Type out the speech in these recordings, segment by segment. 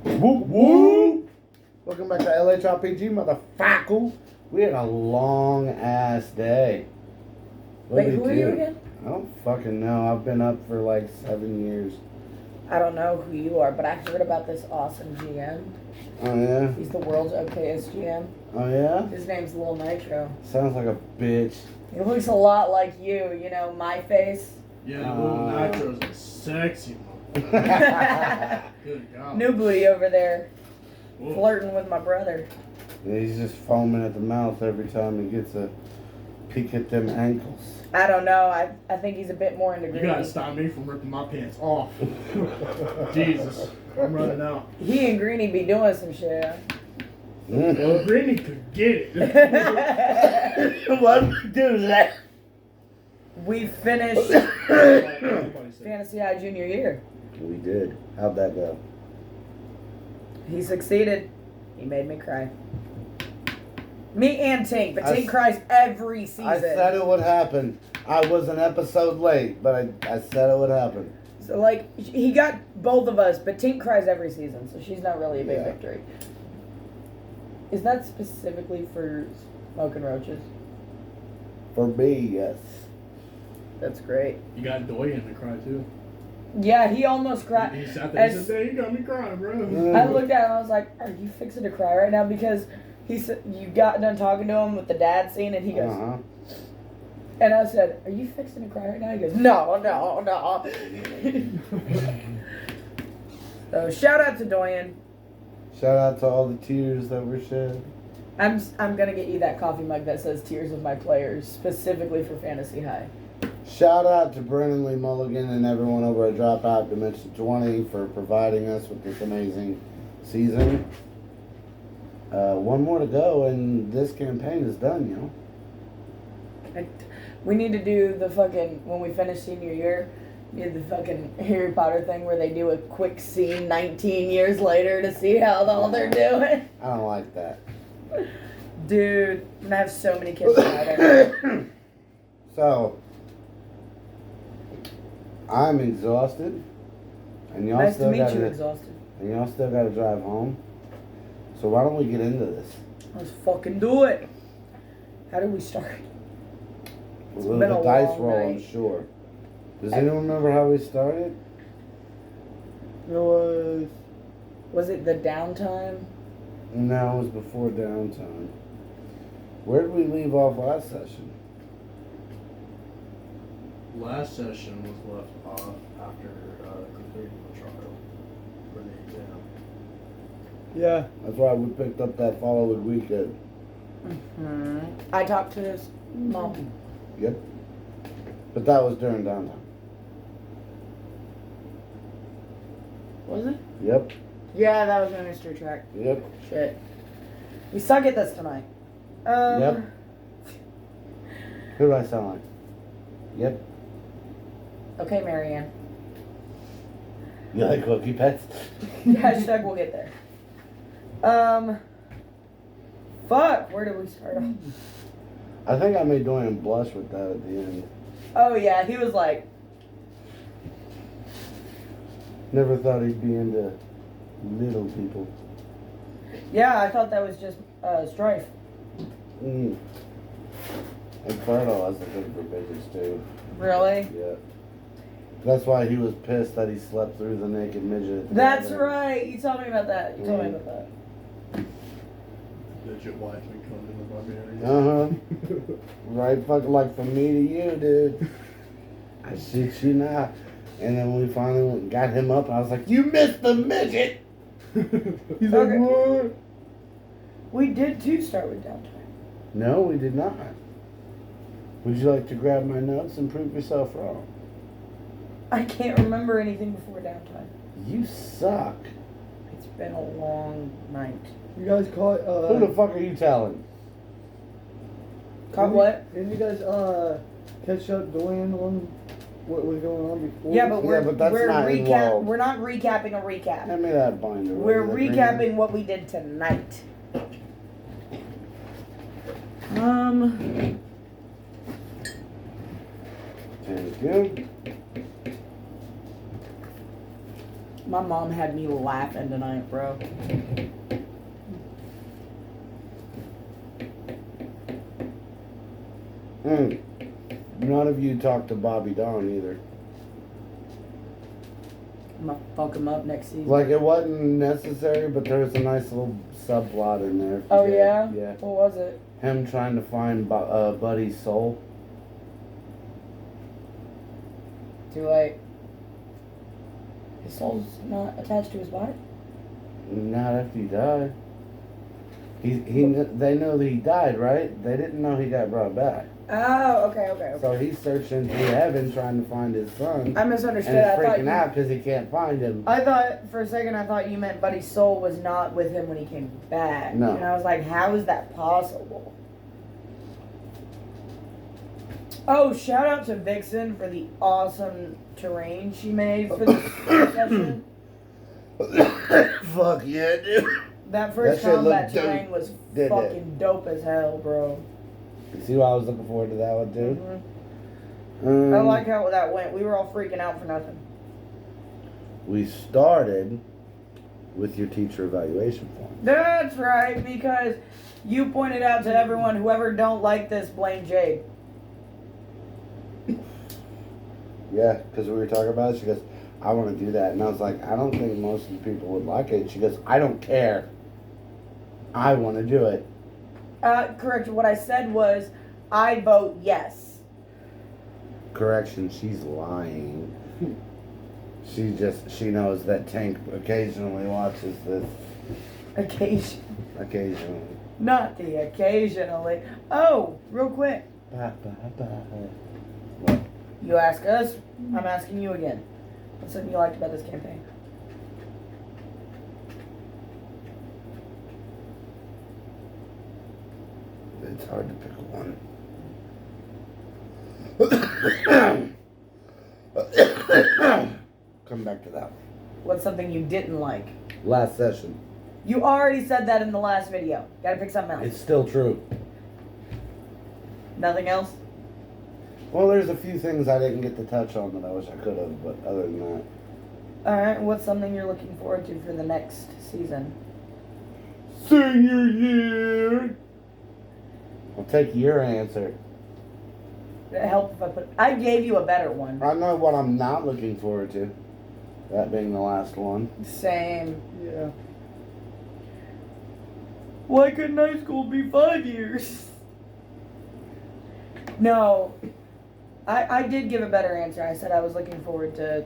Whoop whoop! Welcome back to LHRPG, motherfucker. We had a long ass day. Wait, who are you again? I don't fucking know. I've been up for like 7 years. I don't know who you are, but I heard about this awesome GM. Oh yeah? He's the world's okayest GM. Oh yeah? His name's Lil Nitro. Sounds like a bitch. He looks a lot like you know, my face. Yeah, Lil Nitro's a sexy motherfucker. Good God. New booty over there, Whoa. flirting with my brother. He's just foaming at the mouth every time he gets a peek at them ankles. I don't know. I think he's a bit more into You greedy. gotta stop me from ripping my pants off. Jesus. I'm running out. He and Greeny be doing some shit. Well, Greeny could get it. What we do that? We finished Everybody said. Fantasy High junior year. We did. How'd that go? He succeeded. He made me cry. Me and Tink, but I Tink s- cries every season. I said it would happen. I was an episode late, but I said it would happen. So, like, he got both of us, but Tink cries every season, so she's not really a big Yeah. victory. Is that specifically for smoking roaches? For me, yes. That's great. You got Doyen to cry too. Yeah, he almost cried. He sat there and As- said, "Hey, you got me crying, bro." I looked at him and I was like, "Are you fixing to cry right now?" Because he said you got done talking to him with the dad scene, and he goes, Uh-huh. and I said, "Are you fixing to cry right now?" He goes, "No, no, no." So shout out to Doyen. Shout out to all the tears that were shed. I'm gonna get you that coffee mug that says "Tears of My Players" specifically for Fantasy High. Shout out to Brennan Lee Mulligan and everyone over at Dropout Dimension 20 for providing us with this amazing season. One more to go, and this campaign is done, you know. We need to do the fucking when we finish senior year. We need the fucking Harry Potter thing where they do a quick scene 19 years later to see how all they're doing. I don't like that. Dude, I'm gonna have so many kids now. So, I'm exhausted, and y'all Nice to still meet you, gotta, exhausted. and y'all still gotta drive home. So why don't we get into this? Let's fucking do it. How do we start? With been the a dice long roll, I'm night. sure. Does anyone remember how we started? Was it the downtime? No, it was before downtime. Where did we leave off last session? Last session was left off after completing the trial for the exam. Yeah. That's why we picked up that following weekend. I talked to his mom. Yep. But that was during downtime. Was it? Yep. Yeah, that was my mystery track. Yep. Shit. We suck at this tonight. Yep. Who do I sound like? Yep. Okay, Marianne. You like cookie pets? Hashtag we'll get there. Fuck, where did we start off? I think I made Dorian blush with that at the end. Oh yeah, he was like, Never thought he'd be into little people. yeah, I thought that was just strife. Mm. And Fertile has a thing for bitches too. Really? Yeah. That's why he was pissed that he slept through the naked midget. That's right. You told me about that. You told me about that. Did your wife become the barbarian? Uh-huh. Right fucking like from me to you, dude. I shit you not. And then we finally got him up, and I was like, "You missed the midget." He's Okay. like, "What?" We did too start with downtime. No, we did not. Would you like to grab my notes and prove yourself wrong? I can't remember anything before downtime. You suck. It's been a long night. You guys caught, Who the fuck are you telling? Caught what? Didn't you guys, catch up Dorian on what was going on before? Yeah, but we're that's we're not involved. We're not recapping a recap. Hand me that binder. We're Will you? recapping what we did tonight. Thank you. My mom had me laughing tonight, bro. None of you talked to Bobby Dawn either. I'm gonna fuck him up next season. Like, it wasn't necessary, but there was a nice little subplot in there. Oh, yeah? Yeah. What was it? Him trying to find Buddy's soul. Too late. His soul's not attached to his body? Not after he died. They know that he died, right? They didn't know he got brought back. Oh, okay. So he's searching through heaven trying to find his son. I misunderstood. And he's I thought freaking out because he can't find him. I thought for a second you meant Buddy's soul was not with him when he came back. No. And I was like, how is that possible? Oh, shout out to Vixen for the awesome terrain she made for this session. Fuck yeah, dude. That first That shit combat looked dope, terrain was didn't it? fucking dope as hell, bro. You see why I was looking forward to that one, too? Mhm. I like how that went. We were all freaking out for nothing. We started with your teacher evaluation form. That's right, because you pointed out to everyone, whoever don't like this, blame Jade. Yeah, because we were talking about it. She goes, I want to do that. And I was like, I don't think most of the people would like it. She goes, I don't care. I want to do it. Correct. What I said was, I vote yes. Correction, she's lying. She knows that Tank occasionally watches this. Occasionally. Not the occasionally. Oh, real quick. What? You ask us, I'm asking you again. What's something you liked about this campaign? It's hard to pick one. Come back to that one. What's something you didn't like? Last session. You already said that in the last video. Gotta pick something else. It's still true. Nothing else? Well, there's a few things I didn't get to touch on that I wish I could have, but other than that. Alright, what's something you're looking forward to for the next season? Senior year! I'll take your answer. Would it help if I put... I gave you a better one. I know what I'm not looking forward to. That being the last one. Same. Yeah. Why couldn't high school be 5 years? No. I did give a better answer. I said I was looking forward to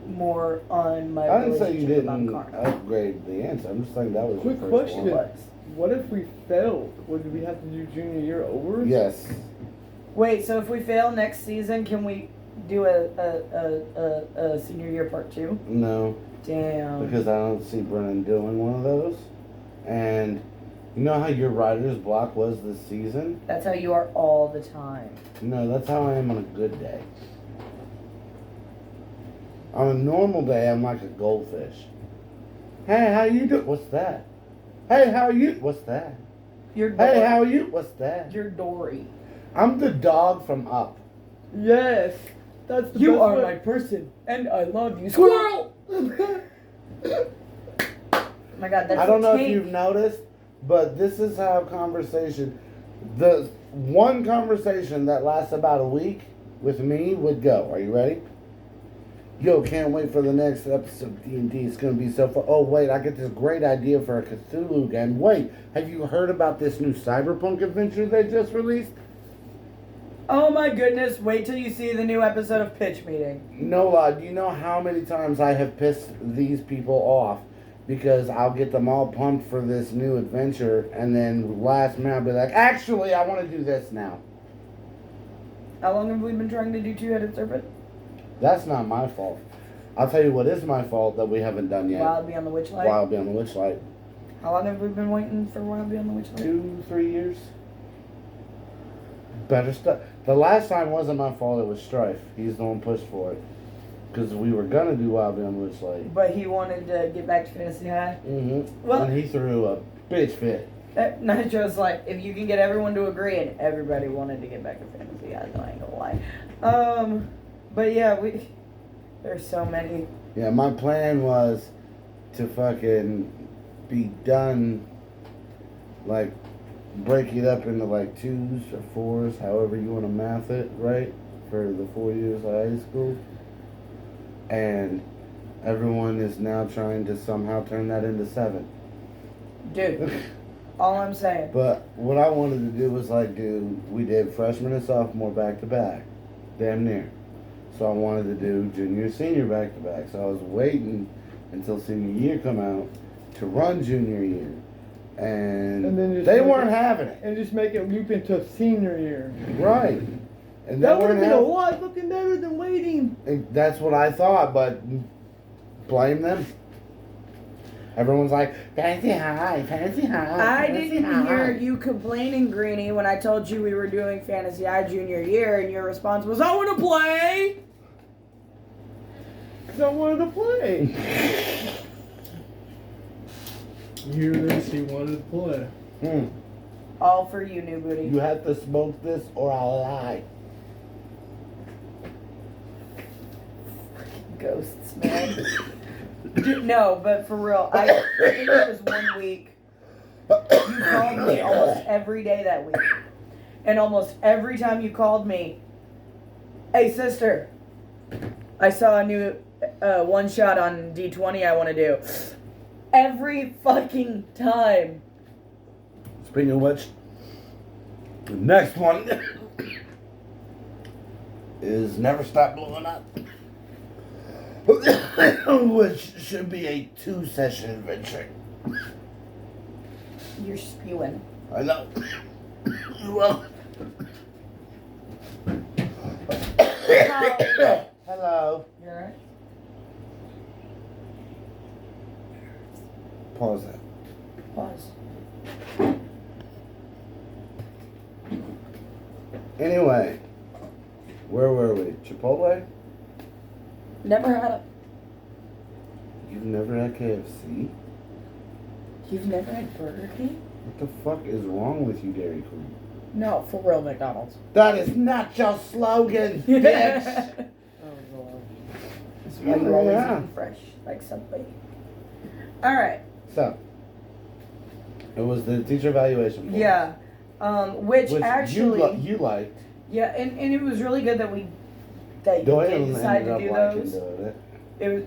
more on my I didn't say you relationship with didn't Carmen. upgrade the answer. I'm just saying that was Quick your first question. one. What if we failed? Would we have to do junior year over? Yes. Wait, so if we fail next season, can we do a senior year part 2? No. Damn. Because I don't see Brennan doing one of those. And you know how your writer's block was this season? That's how you are all the time. No, that's how I am on a good day. On a normal day, I'm like a goldfish. Hey, how you doing? What's that? Hey, how are you? What's that? You're Hey, Dory. how are you? What's that? You're Dory. I'm the dog from Up. Yes. That's the You best are way. my person, and I love you. Squirrel! Oh my God, that's I don't know if Tank. you've noticed, but this is how the one conversation that lasts about a week with me would go. Are you ready? Yo, can't wait for the next episode of D&D. It's going to be so fun. Oh, wait, I get this great idea for a Cthulhu game. Wait, have you heard about this new Cyberpunk adventure they just released? Oh my goodness, wait till you see the new episode of Pitch Meeting. No lie, do you know how many times I have pissed these people off? Because I'll get them all pumped for this new adventure, and then last minute I'll be like, actually, I want to do this now. How long have we been trying to do Two-Headed Serpent? That's not my fault. I'll tell you what is my fault that we haven't done yet. Wild Beyond the Witchlight? Wild Beyond the Witchlight. How long have we been waiting for Wild Beyond the Witchlight? 2-3 years. Better stuff. The last time wasn't my fault, it was Strife. He's the one pushed for it. Because we were going to do Wild Beyond the Witchlight. But he wanted to get back to Fantasy High. Mm-hmm. Well- and he threw a bitch fit. Nitro's like, if you can get everyone to agree, and everybody wanted to get back to Fantasy High, so I ain't gonna lie. But yeah, there's so many. Yeah, my plan was to fucking be done, like, break it up into like 2s or 4s, however you want to math it, right? For the 4 years of high school. And everyone is now trying to somehow turn that into 7. Dude, all I'm saying. But what I wanted to do was we did freshman and sophomore back to back, damn near. So I wanted to do junior senior back to back. So I was waiting until senior year come out to run junior year. And then just they make weren't it- having it. And just make it loop into senior year. Right. And That they would have weren't been a having lot fucking better than waiting. That's what I thought, but blame them. Everyone's like, fancy high, fancy high. I fancy didn't high." hear you complaining, Greenie, when I told you we were doing Fantasy High junior year, and your response was, I want to play! Because I wanted to play. You hear this? He wanted to play. All for you, new booty. You have to smoke this or I'll lie. Ghosts, man. Dude, no, but for real, I think it was 1 week. You called me almost every day that week. And almost every time you called me, hey, sister, I saw a new one shot on D20 I want to do. Every fucking time. Speaking of which, the next one is Never Stop Blowing Up. Which should be a 2-session adventure. You're spewing. I know. Well. Hello. You alright? Pause that. Pause. Anyway, where were we? Chipotle? Never had a. You've never had KFC? You've never had Burger King? What the fuck is wrong with you, Dairy Queen? No, for real, McDonald's. That is not your slogan, bitch! That's why you're always Yeah. eating fresh, like Subway. Alright. So, it was the teacher evaluation. form, Yeah. Which Which actually. you liked. Yeah, and it was really good that you Doyle did decide ended to up do liking those. doing it. It was.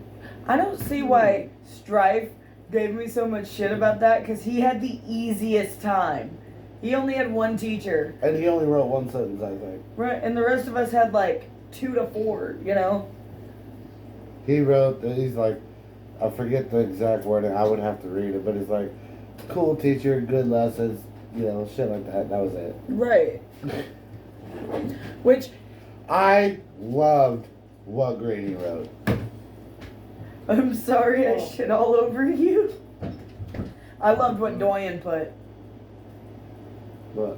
I don't see why Strife gave me so much shit about that, because he had the easiest time. He only had one teacher, And he only wrote one sentence, I think. right? And the rest of us had like 2 to 4. You know. He wrote, he's like, I forget the exact wording, I would have to read it, but it's like, cool teacher, good lessons, you know, shit like that. That was it. Right. Which. I loved what Greenie wrote. I'm sorry I shit all over you. I loved what Doyen put. But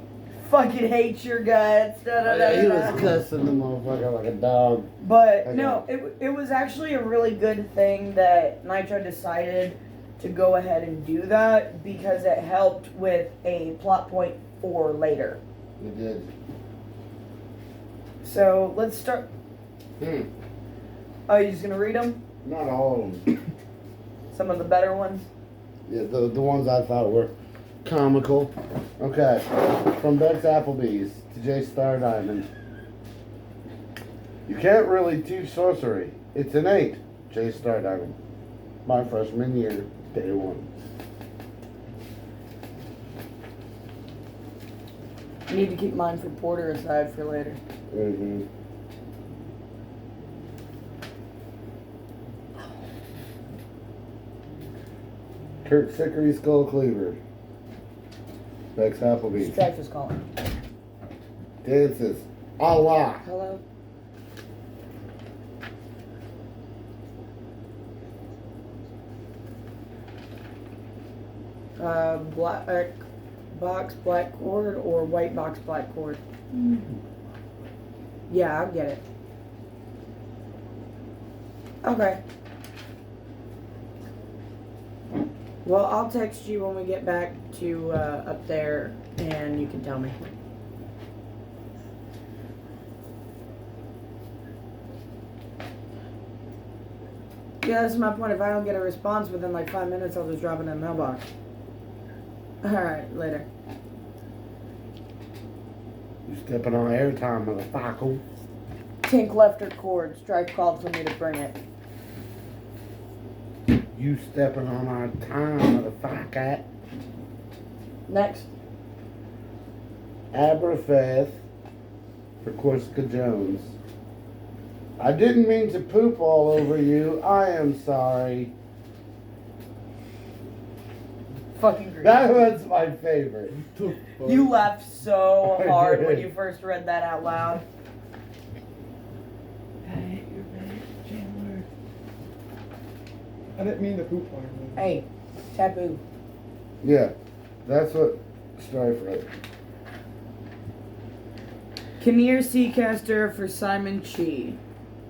Fucking hate your guts. Da, da, da, he da. was cussing the motherfucker like a dog. But Okay. no, it was actually a really good thing that Nitro decided to go ahead and do that, because it helped with a plot point for later. It did. So let's start. Oh, you just gonna read them? Not all of them. Some of the better ones. Yeah, the ones I thought were comical. Okay. From Bex Applebee's to J Star Diamond. You can't really teach sorcery. It's innate. J Star Diamond. My freshman year, day 1. I need to keep mine for Porter aside for later. Mm-hmm. Kurt Sickery Skull Cleaver. Bex Applebee's. Strife is calling. Dances. Allah. Hello? Black box black cord or white box black cord? Yeah, I'll get it. Okay. Well, I'll text you when we get back to up there, and you can tell me. Yeah, that's my point. If I don't get a response within like 5 minutes, I'll just drop it in the mailbox. Alright, later. You stepping on airtime, motherfucker. Tink left her cord. Strife called for me to bring it. You stepping on our time, motherfucker. Next. Aberfeth for Corsica Jones. I didn't mean to poop all over you. I am sorry. Fucking great. That was my favorite. You laughed so I hard when did. you first read that out loud. Hey, you're right, Chandler. I didn't mean to poop on you. Hey, taboo. Yeah, that's what Strife wrote. Kinnear Seacaster for Simon Chi.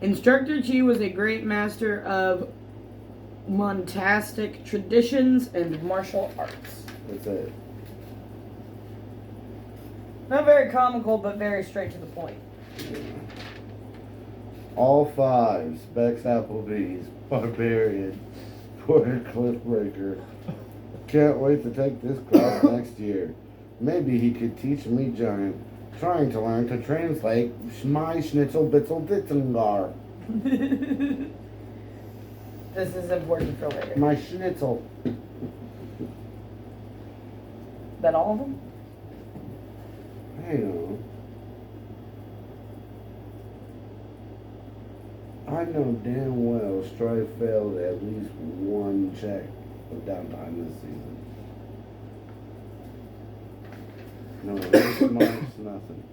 Instructor Chi was a great master of monastic traditions and martial arts. That's it. Not very comical, but very straight to the point. All fives. Bex Applebee's. Barbarian. Porter Cliffbreaker. Can't wait to take this class next year. Maybe he could teach me giant. Trying to learn to translate my Schnitzel Bitzel Ditzengar. This is important for later. My Schnitzel. That all of them? Hang on. I know damn well Strife failed at least one check of downtime this season. No hits, marks, nothing.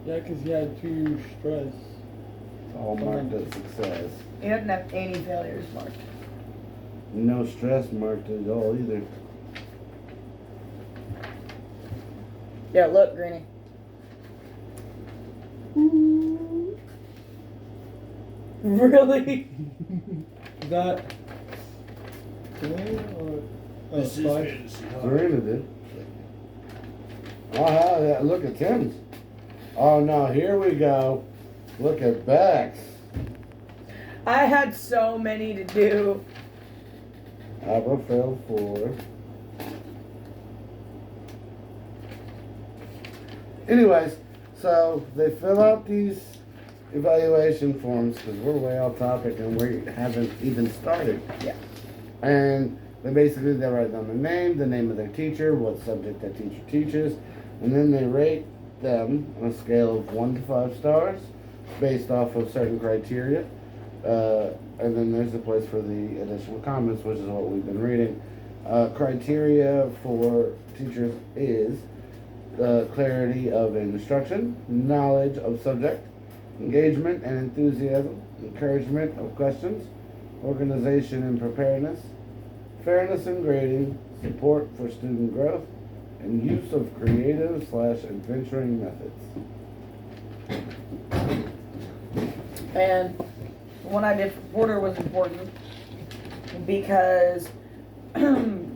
Yeah, 'cause he had 2 stress. All marked as success. He doesn't have any failures marked. No stress marked at all either. Yeah, look, Greenie. Really? Is that Dwayne or This is Spike? fantasy. Serena did. Oh, yeah, look at Tim's. Oh no, here we go. Look at Bex. I had so many to do. Abra failed 4. Anyways, so they fill out these evaluation forms because we're way off topic and we haven't even started. Yeah. And they write down their name, the name of their teacher, what subject that teacher teaches, and then they rate them on a scale of 1 to 5 stars based off of certain criteria. And then there's a place for the additional comments, which is what we've been reading. Criteria for teachers is clarity of instruction, knowledge of subject, engagement and enthusiasm, encouragement of questions, organization and preparedness, fairness in grading, support for student growth, and use of creative/adventuring methods. And the one I did for Porter was important because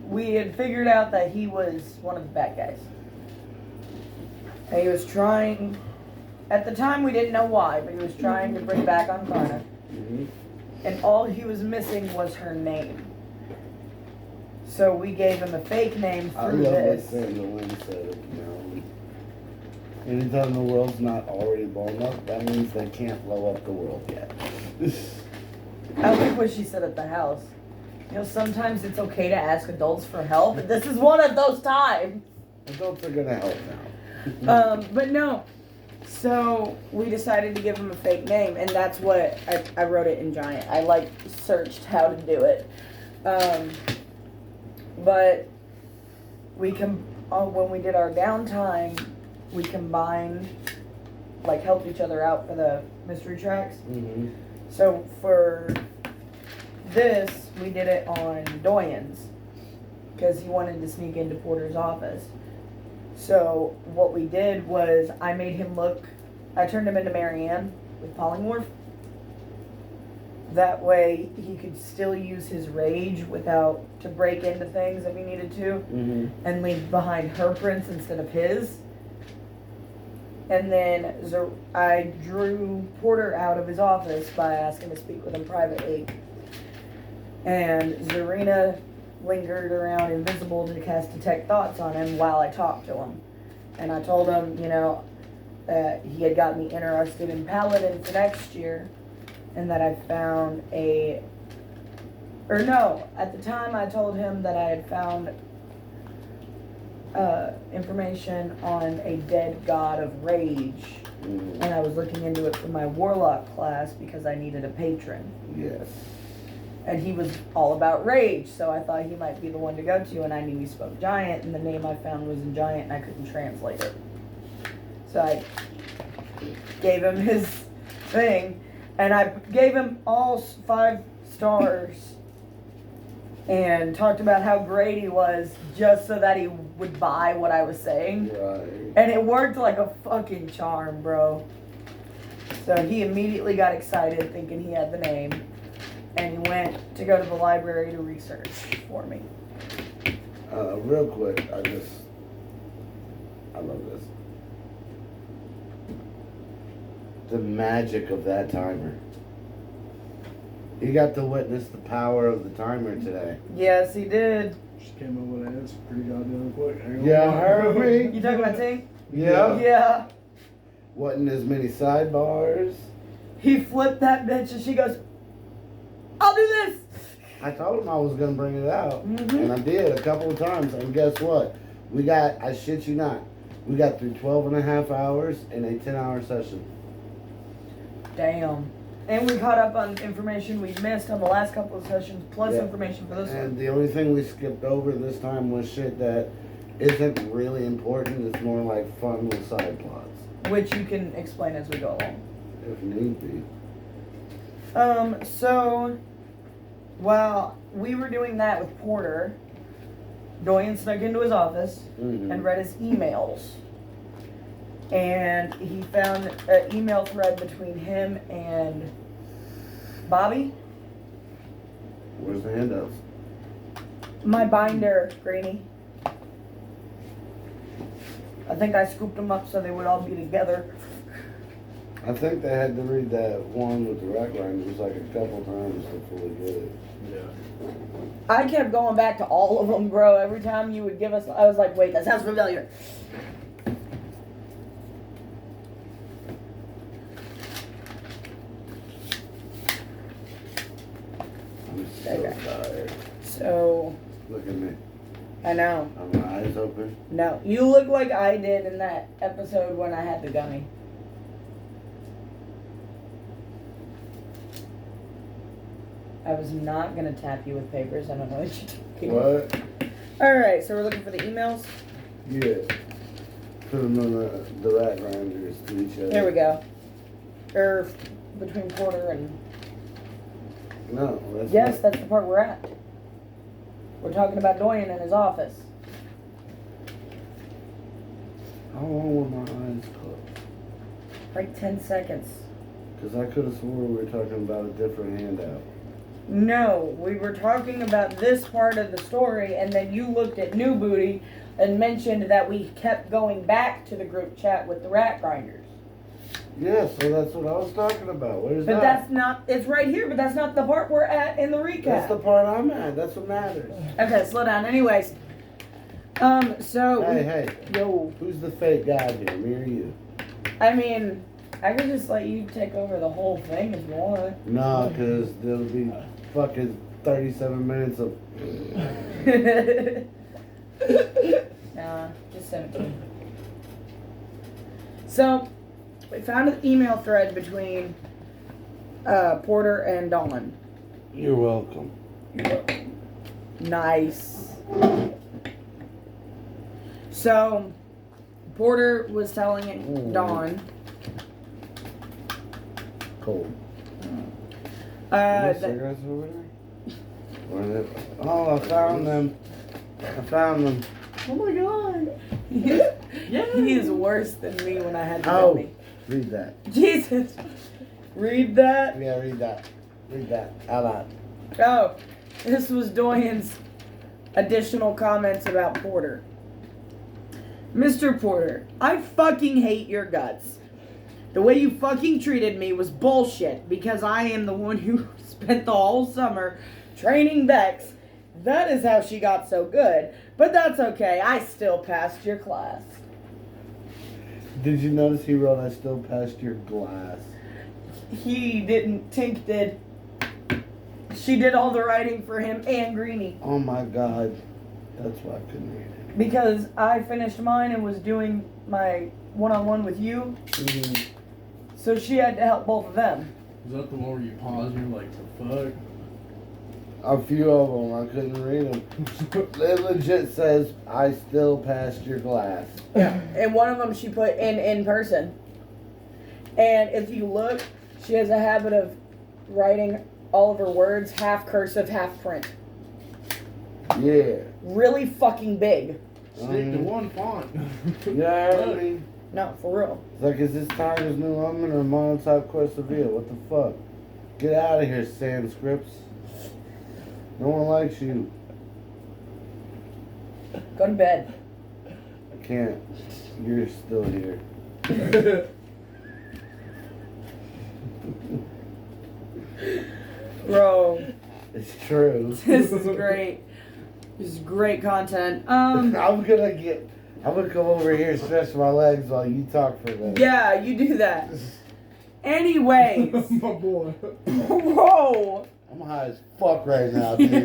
we had figured out that he was one of the bad guys. And he was trying, at the time we didn't know why, but he was trying to bring back on Karna. Mm-hmm. And all he was missing was her name. So we gave him a fake name I through love what this. Sandra Lynn said, anytime the world's not already blown up, that means they can't blow up the world yet. I like what she said at the house. You know, sometimes it's okay to ask adults for help, and this is one of those times. Adults are gonna help now. But no. So we decided to give him a fake name, and that's what I wrote it in giant. I searched how to do it. But we when we did our downtime, we combined, helped each other out for the mystery tracks. Mm-hmm. So for this, we did it on Doyen's because he wanted to sneak into Porter's office. So what we did was I turned him into Marianne with polymorph. That way he could still use his rage to break into things if he needed to, Mm-hmm. and leave behind her prints instead of his. And then I drew Porter out of his office by asking to speak with him privately. And Zarina lingered around invisible to cast detect thoughts on him while I talked to him. And I told him, that he had got me interested in Paladin for next year, and that I found at the time I told him that I had found information on a dead god of rage, and I was looking into it for my warlock class because I needed a patron. Yes. And he was all about rage, so I thought he might be the one to go to, and I knew he spoke giant, and the name I found was in giant, and I couldn't translate it. So I gave him his thing, and I gave him all 5 stars, and talked about how great he was, just so that he would buy what I was saying. Right. And it worked like a fucking charm, bro. So he immediately got excited, thinking he had the name. And he went to go to the library to research for me. Real quick, I love this. The magic of that timer. You got to witness the power of the timer today. Yes, he did. Just came up with an answer pretty goddamn quick. Hang on. Yeah, heard me. You talking about T? Yeah. Yeah. Wasn't as many sidebars. He flipped that bitch and she goes, I'll do this. I told him I was gonna bring it out, Mhm. and I did a couple of times. And guess what? I shit you not, we got through 12 and a half hours in a 10-hour session. Damn. And we caught up on information we missed on the last couple of sessions, plus Yeah. information for this And one. the only thing we skipped over this time was shit that isn't really important. It's more like fun with side plots, Which you can explain as we go along. if need be. So while we were doing that with Porter, Doyen snuck into his office Mhm. and read his emails. And he found an email thread between him and Bobby. Where's the handouts? My binder, Greenie. I think I scooped them up so they would all be together. I think they had to read that one with the rack grinders like a couple times to fully get it. Yeah. I kept going back to all of them, bro. Every time you would give us, I was like, wait, that sounds familiar. I'm so Okay. tired. So, Look at me. I know. Are my eyes open? No, you look like I did in that episode when I had the gummy. I was not gonna tap you with papers. I don't know what you're talking about. What? Alright, so we're looking for the emails. Yeah. Put them on the rack grinders to each other. There we go. Between Porter and... No, that's Yes, not- that's the part we're at. We're talking about Doyen in his office. How long were my eyes closed? Like 10 seconds. Because I could have swore we were talking about a different handout. No, we were talking about this part of the story, and then you looked at New Booty and mentioned that we kept going back to the group chat with the rat grinders. Yeah, so that's what I was talking about. Where's But that? that's not, it's right here, but that's not the part we're at in the recap. That's the part I'm at. That's what matters. Okay, slow down. Anyways, so. Hey, Yo. who's the fake guy here? Me or you? I mean, I could just let you take over the whole thing if you want. No, because there'll be fucking 37 minutes of. Nah, just 17. So, we found an email thread between Porter and Dawn. You're welcome. Nice. So, Porter was telling Dawn. Cold. That, Cigarettes over there? Where are they? Oh, I found them. I found them. Oh my god. he is worse than me when I had the Oh, gummy. read that. Jesus. Read that. Yeah, read that. Read that. Out loud. Oh, this was Doyen's additional comments about Porter. Mr. Porter, I fucking hate your guts. The way you fucking treated me was bullshit because I am the one who spent the whole summer training Bex. That is how she got so good. But that's okay. I still passed your class. Did you notice he wrote, I still passed your glass? He didn't. Tink did. She did all the writing for him and Greenie. Oh my god. That's why I couldn't read it. Because I finished mine and was doing my one-on-one with you. Mhm. So she had to help both of them. Is that the one where you pause and you're like, the fuck? A few of them, I couldn't read them. It legit says, I still passed your glass. Yeah. And one of them she put in person. And if you look, she has a habit of writing all of her words half cursive, half print. Yeah. Really fucking big. Stick to one font. Yeah, I mean, No, for real. it's like, is this Tiger's New Roman or Monotop Quest Reveal? What the fuck? Get out of here, Sandscripts. No one likes you. Go to bed. I can't. You're still here. Bro, It's true. this is great. This is great content. I'm gonna come over here and stretch my legs while you talk for a minute. Yeah, you do that. Anyways, My boy. bro. I'm high as fuck right now, dude.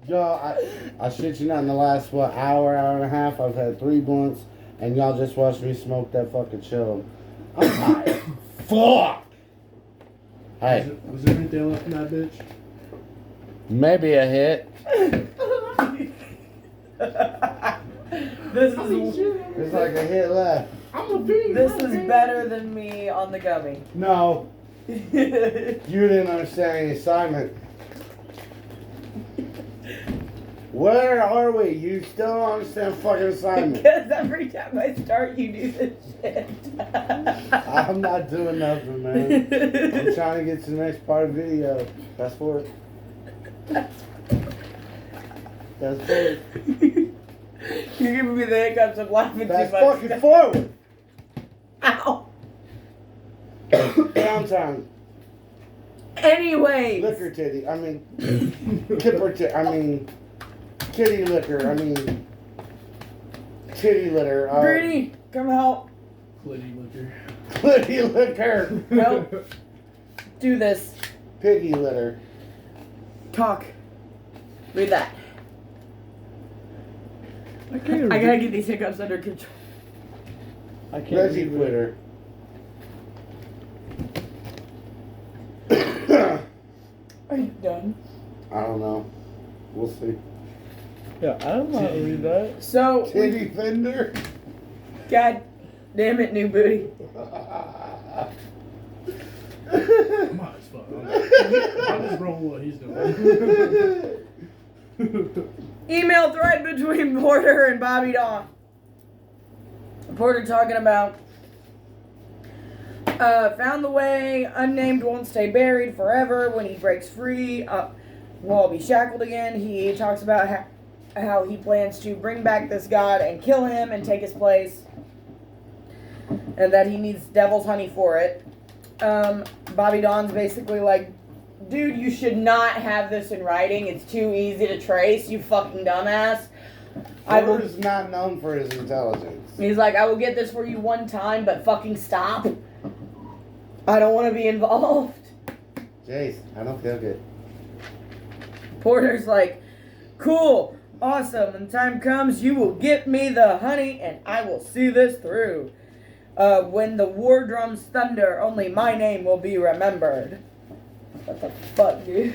Y'all, I shit you not, in the last, hour and a half, I've had 3 blunts, and y'all just watched me smoke that fucking chill. I'm high as fuck! Hey, Was there anything left in that bitch? maybe a hit. This is There's like a hit left. I'm a pig. this is better than me on the gummy. No, you didn't understand the assignment. Where are we? You still don't understand fucking assignment. Because every time I start, you do this shit. I'm not doing nothing, man. I'm trying to get to the next part of the video. Fast forward. Fast forward. You're giving me the hiccups of laughing Fast too much. fucking forward. Ow. Downtown. Anyways. Liquor titty. I mean, kipper titty. I mean, kitty liquor. I mean, titty litter. Greenie, come help. Clitty liquor. Kitty liquor. Nope. Do this. Piggy litter. Talk. Read that. I can't I gotta get these hiccups under control. I can't Reggie read quitter. Are you done? I don't know. We'll see. Yeah, I don't know how to read that. So, Titty fender. God damn it, new booty. I'm high as fuck. I'm just rolling what he's doing. Email thread between Porter and Bobby Dawn. Porter talking about found the way, unnamed won't stay buried forever. When he breaks free, will be shackled again. He talks about how he plans to bring back this god and kill him and take his place, and that he needs devil's honey for it. Bobby Dawn's basically like, dude, you should not have this in writing. It's too easy to trace, you fucking dumbass. Porter is not known for his intelligence. He's like, I will get this for you one time, but fucking stop. I don't want to be involved. Jace, I don't feel good. Porter's like, cool, awesome. When the time comes, you will get me the honey, and I will see this through. When the war drums thunder, only my name will be remembered. What the fuck, dude?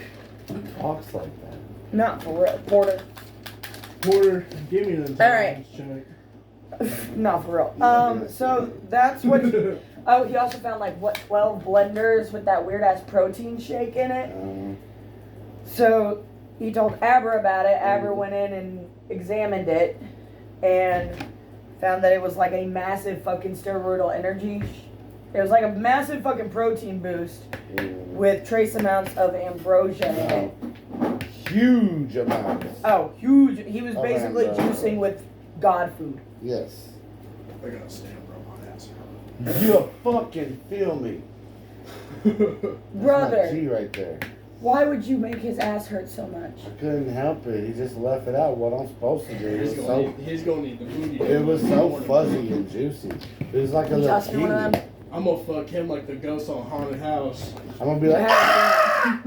Who talks like that? Not for real, Porter. Porter, give me the Alright. check. Not for real. So that's what. Oh, he also found 12 blenders with that weird ass protein shake in it. So he told Abra about it. Abra went in and examined it and found that it was like a massive fucking steroidal energy. It was like a massive fucking protein boost with trace amounts of ambrosia in it. Huge amounts. Oh, huge. He was Of basically ambrosia. juicing with god food. Yes. I got a stamp on my ass. You fucking feel me. That's my Brother, G right there. why would you make his ass hurt so much? I couldn't help it. He just left it out. What I'm supposed to do. He's gonna need the booty. It was so fuzzy and juicy. It was like a You little tossed me one of kiwi. them? I'm gonna fuck him like the ghost on Haunted House. I'm gonna be like, I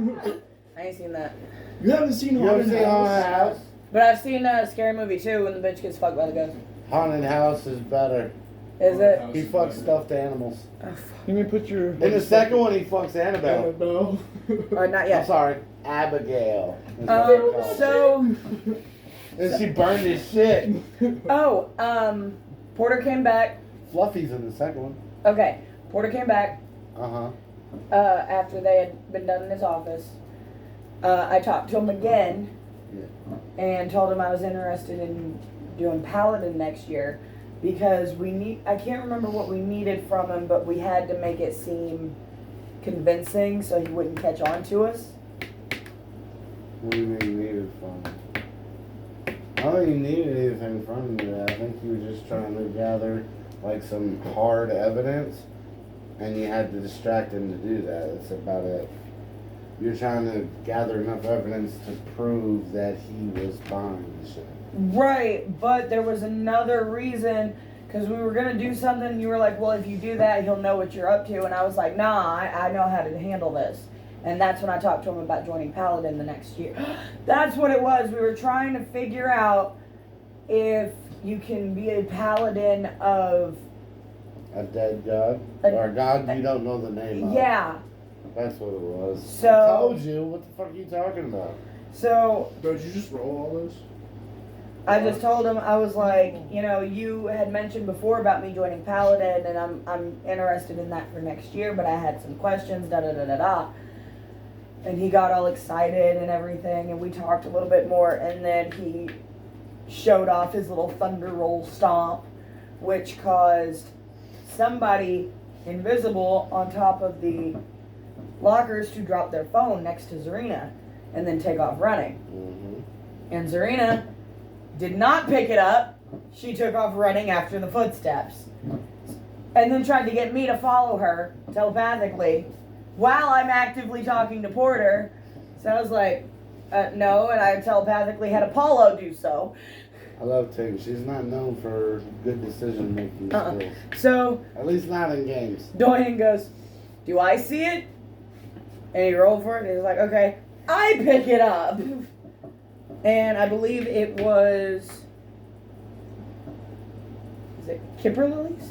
ain't seen that. You haven't seen you ever Haunted seen Haunted House? House? But I've seen a scary movie too when the bitch gets fucked by the ghost. Haunted House is better. Is it? He fucks stuffed animals. Oh, fuck. You may put your. In the second one, he fucks Annabelle. Annabelle. Not I'm yet. sorry, Abigail. is what they're called. So, And she burned his shit. Porter came back. Fluffy's in the second one. Okay, Porter came back Uh-huh. after they had been done in his office. I talked to him again and told him I was interested in doing Paladin next year because I can't remember what we needed from him, but we had to make it seem convincing so he wouldn't catch on to us. What do you mean you needed from him? I don't think you needed anything from him. I think you were just trying to gather like some hard evidence, and you had to distract him to do that. That's about it. You're trying to gather enough evidence to prove that he was buying the shit. Right, but there was another reason because we were gonna do something. And you were like, "Well, if you do that, he'll know what you're up to," and I was like, "Nah, I know how to handle this." And that's when I talked to him about joining Paladin the next year. That's what it was. We were trying to figure out if you can be a Paladin of A dead god? Or a god you don't know the name of. yeah. That's what it was. So- I told you. What the fuck are you talking about? So Bro, did you just roll all this? I just told him, I was like, you know, you had mentioned before about me joining Paladin, and I'm interested in that for next year, but I had some questions, da da da da da. And he got all excited and everything, and we talked a little bit more, and then he showed off his little thunder roll stomp, which caused somebody invisible on top of the lockers to drop their phone next to Zarina and then take off running. Mm-hmm. And Zarina did not pick it up. She took off running after the footsteps. And then tried to get me to follow her telepathically while I'm actively talking to Porter. So I was like, no, and I telepathically had Apollo do so. I love Tig. She's not known for good decision making skills. So At least not in games. Doyen goes, "Do I see it?" And he rolled for it, and he was like, "Okay, I pick it up." And I believe it was, is it Kipper Lilies?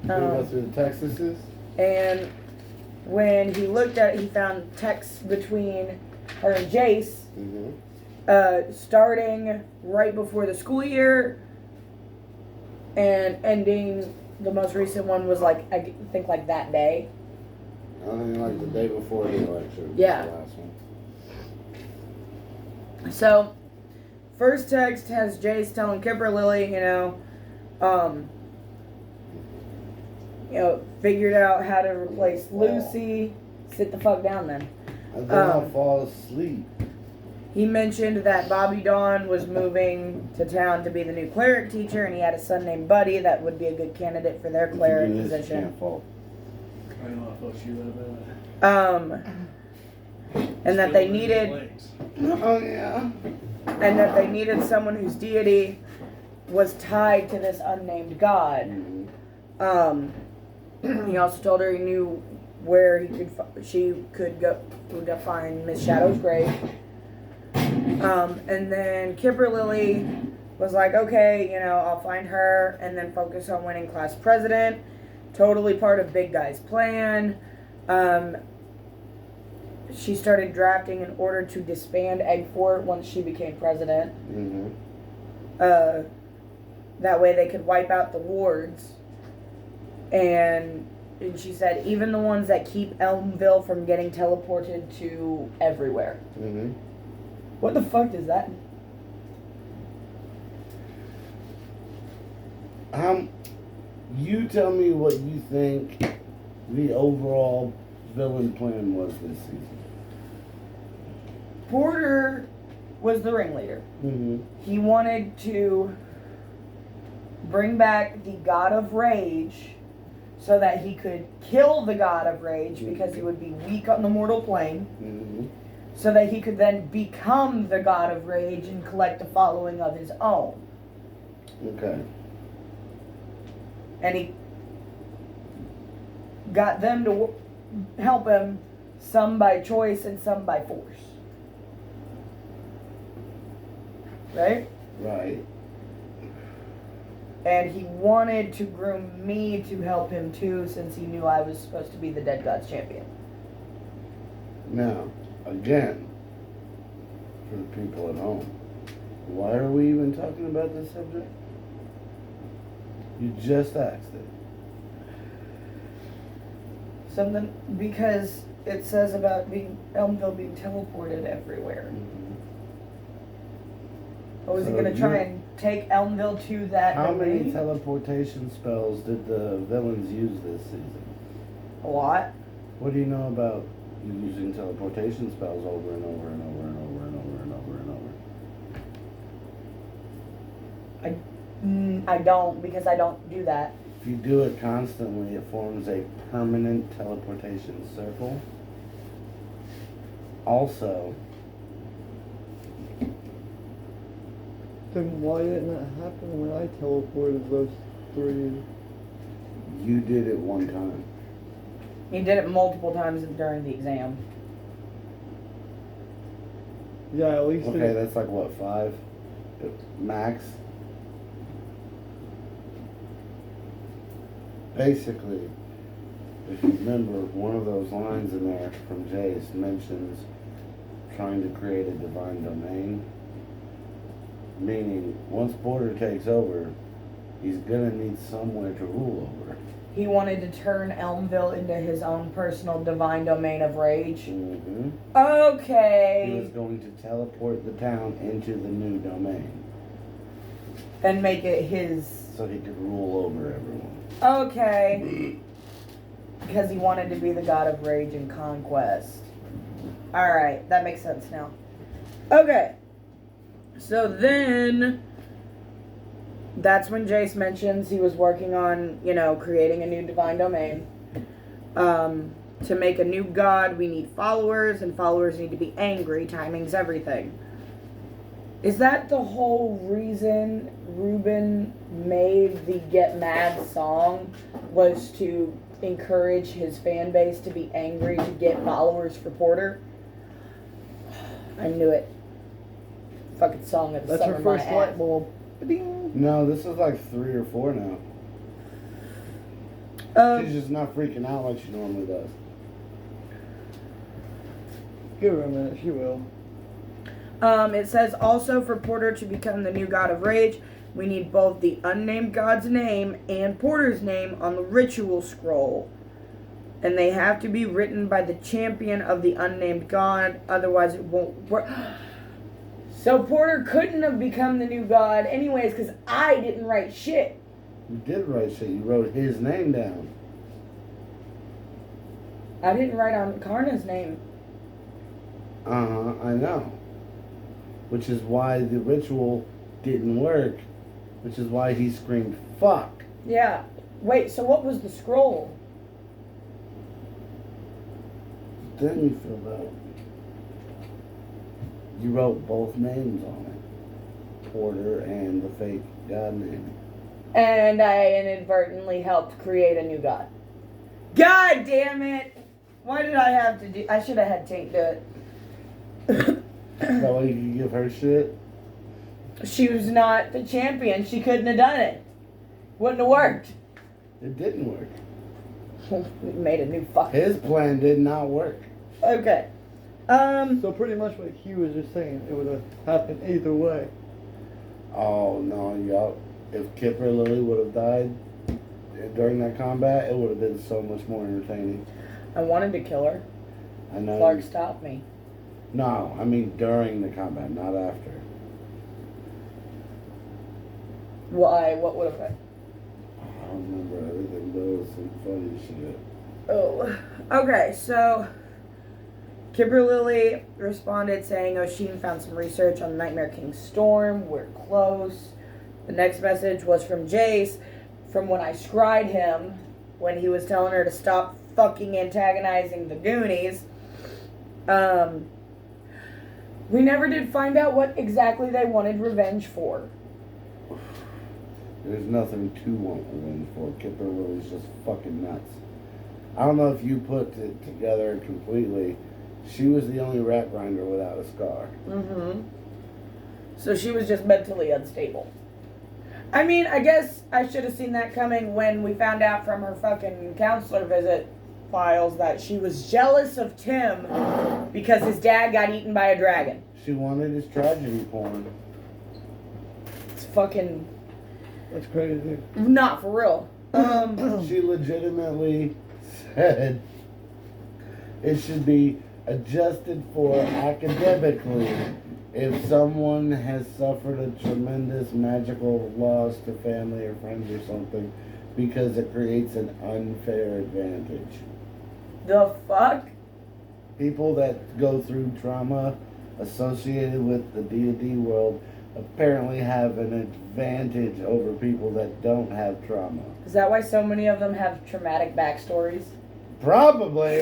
We go through the Texases. And when he looked at it, he found texts between her and Jace, Mm-hmm. starting right before the school year and ending. The most recent one was like, I think like that day. I think like the day before the election. was Yeah. The last one. So, first text has Jace telling Kipper Lily, figured out how to replace Lucy. Sit the fuck down then. And then I'll fall asleep. He mentioned that Bobby Dawn was moving to town to be the new cleric teacher, and he had a son named Buddy that would be a good candidate for their If you cleric do this, you position. can't fall. I know I fucked you that bad. And that they needed, Oh yeah. and that they needed someone whose deity was tied to this unnamed god. Mm-hmm. He also told her he knew where she could go to find Miss Shadow's grave. And then Kipper Lily was like, okay, I'll find her and then focus on winning class president. Totally part of Big Guy's plan. She started drafting an order to disband Egg Fort once she became president. Mm-hmm. That way they could wipe out the wards. And she said, even the ones that keep Elmville from getting teleported to everywhere. Mm-hmm. What the fuck does that mean? You tell me what you think the overall villain plan was this season. Porter was the ringleader. Mm-hmm. He wanted to bring back the God of Rage so that he could kill the God of Rage because he would be weak on the mortal plane, Mhm. so that he could then become the God of Rage and collect a following of his own. Okay. And he got them to help him, some by choice and some by force. Right? Right. And he wanted to groom me to help him too, since he knew I was supposed to be the Dead Gods champion. Now, again, for the people at home, why are we even talking about this subject? You just asked it. Something because it says about Elmville being teleported everywhere. Or was he So gonna try you're- and take Elmville to that How many domain? teleportation spells did the villains use this season? A lot. What do you know about using teleportation spells over and over and over and over and over and over and over? I don't, because I don't do that. If you do it constantly, it forms a permanent teleportation circle. Also, Then why didn't that happen when I teleported those three? you did it one time. He did it multiple times during the exam. Yeah, at least Okay, that's like what, 5? Max? Basically, if you remember, one of those lines in there from Jace mentions trying to create a divine domain. Meaning, once Porter takes over, he's gonna need somewhere to rule over. He wanted to turn Elmville into his own personal divine domain of rage. Mm-hmm. He Okay. was going to teleport the town into the new domain And make it his. so he could rule over everyone. Okay. Because he wanted to be the god of rage and conquest. Alright, that makes sense now. Okay. So then, that's when Jace mentions he was working on, creating a new divine domain. To make a new god, we need followers, and followers need to be angry. Timing's everything. Is that the whole reason Ruben made the Get Mad song? Was to encourage his fan base to be angry to get followers for Porter? I knew it. Fucking song of the that's summer her my first ass. light bulb. Ding. No, this is like 3 or 4 now. She's just not freaking out like she normally does. Give her a minute, she will. It says also for Porter to become the new god of rage, we need both the unnamed god's name and Porter's name on the ritual scroll. And they have to be written by the champion of the unnamed god, otherwise it won't work. So Porter couldn't have become the new god anyways, because I didn't write shit. You did write shit. You wrote his name down. I didn't write on Karna's name. Uh-huh, I know. Which is why the ritual didn't work. Which is why he screamed, fuck. Yeah. Wait, so what was the scroll? Then you filled out. You wrote both names on it. Porter and the fake god name. And I inadvertently helped create a new god. God damn it! Why did I have to do? I should have had Tate do it. That way you can give her shit. She was not the champion. She couldn't have done it. Wouldn't have worked. It didn't work. We made a new fucking. His plan did not work. Okay. So pretty much what Hugh was just saying, it would have happened either way. Oh no, y'all. If Kipper Lily would have died during that combat, it would have been so much more entertaining. I wanted to kill her. I know. Clark stopped me. No, I mean during the combat, not after. Why? What would have I? I don't remember everything, but it was some funny shit. Oh. Okay, so Kipper Lily responded saying O'Sheen found some research on Nightmare King Storm. We're close. The next message was from Jace, from when I scried him, when he was telling her to stop fucking antagonizing the Goonies. We never did find out what exactly they wanted revenge for. There's nothing to want revenge for. Kipper Lily's just fucking nuts. I don't know if you put it together completely. She was the only rat grinder without a scar. Mm-hmm. So she was just mentally unstable. I mean, I guess I should have seen that coming when we found out from her fucking counselor visit files that she was jealous of Tim because his dad got eaten by a dragon. She wanted his tragedy porn. It's fucking That's crazy. not for real. She legitimately said it should be adjusted for academically if someone has suffered a tremendous magical loss to family or friends or something, because it creates an unfair advantage. The fuck? People that go through trauma associated with the D&D world apparently have an advantage over people that don't have trauma. Is that why so many of them have traumatic backstories? Probably.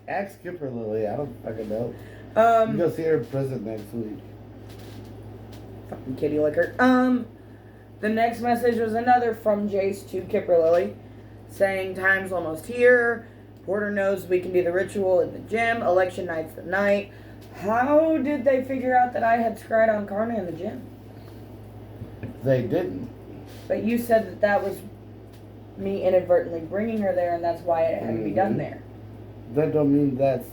Ask Kipper Lily. I don't fucking know. You go see her in prison next week. Fucking kitty liquor. The next message was another from Jace to Kipper Lily, saying time's almost here. Porter knows we can do the ritual in the gym. Election night's the night. How did they figure out that I had scried on Karna in the gym? They didn't. But you said that that was me inadvertently bringing her there, and that's why it had to be done there. That don't mean that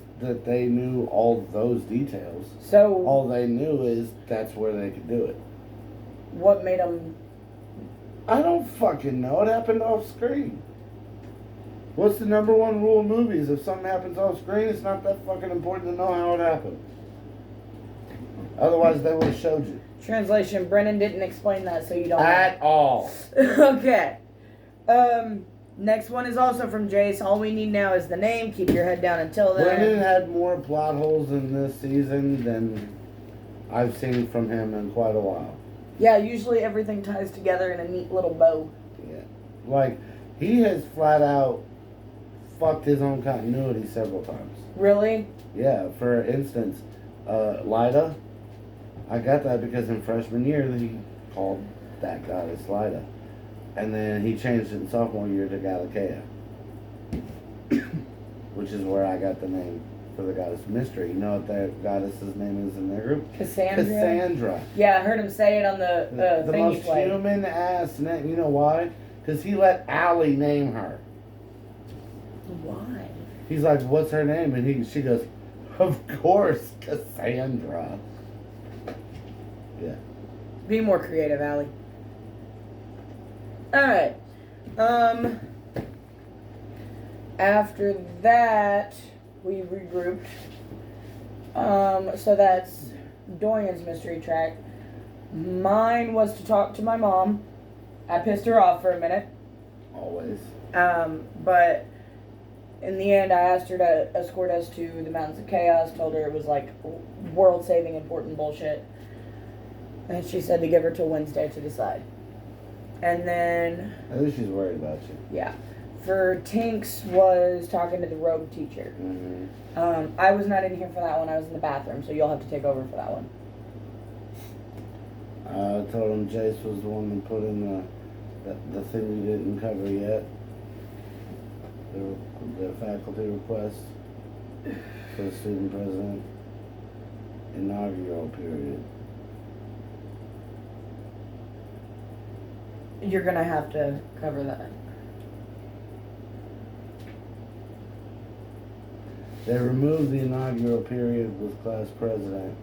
they knew all those details. So All they knew is that's where they could do it. what made them? I don't fucking know. It happened off screen. What's the number one rule of movies? If something happens off screen, it's not that fucking important to know how it happened. Otherwise, they would have showed you. Translation: Brennan didn't explain that, so you don't. At all. Okay. Next one is also from Jace. All we need now is the name. Keep your head down until then. Brennan had more plot holes in this season than I've seen from him in quite a while. Yeah, usually everything ties together in a neat little bow. Yeah. Like, he has flat out fucked his own continuity several times. Really? Yeah, for instance, Lyda, I got that because in freshman year he called that goddess Lyda. And then he changed it in sophomore year to Galatea. Which is where I got the name for the goddess Mystery. You know what that goddess's name is in their group? Cassandra? Cassandra. Yeah, I heard him say it on the The thing you most played. human ass name. You know why? Because he let Allie name her. Why? He's like, what's her name? And she goes, of course, Cassandra. Yeah. Be more creative, Allie. Alright. After that, we regrouped. So that's Dorian's mystery track. Mine was to talk to my mom. I pissed her off for a minute. Always. But in the end, I asked her to escort us to the Mountains of Chaos. Told her it was like world-saving important bullshit. And she said to give her till Wednesday to decide. And then, At least she's worried about you. yeah. For Tinks was talking to the rogue teacher. Mm-hmm. I was not in here for that one. I was in the bathroom, so you'll have to take over for that one. I told him Jace was the one that put in the thing we didn't cover yet. The faculty request for the student president inaugural period. You're gonna have to cover that. They removed the inaugural period with class president.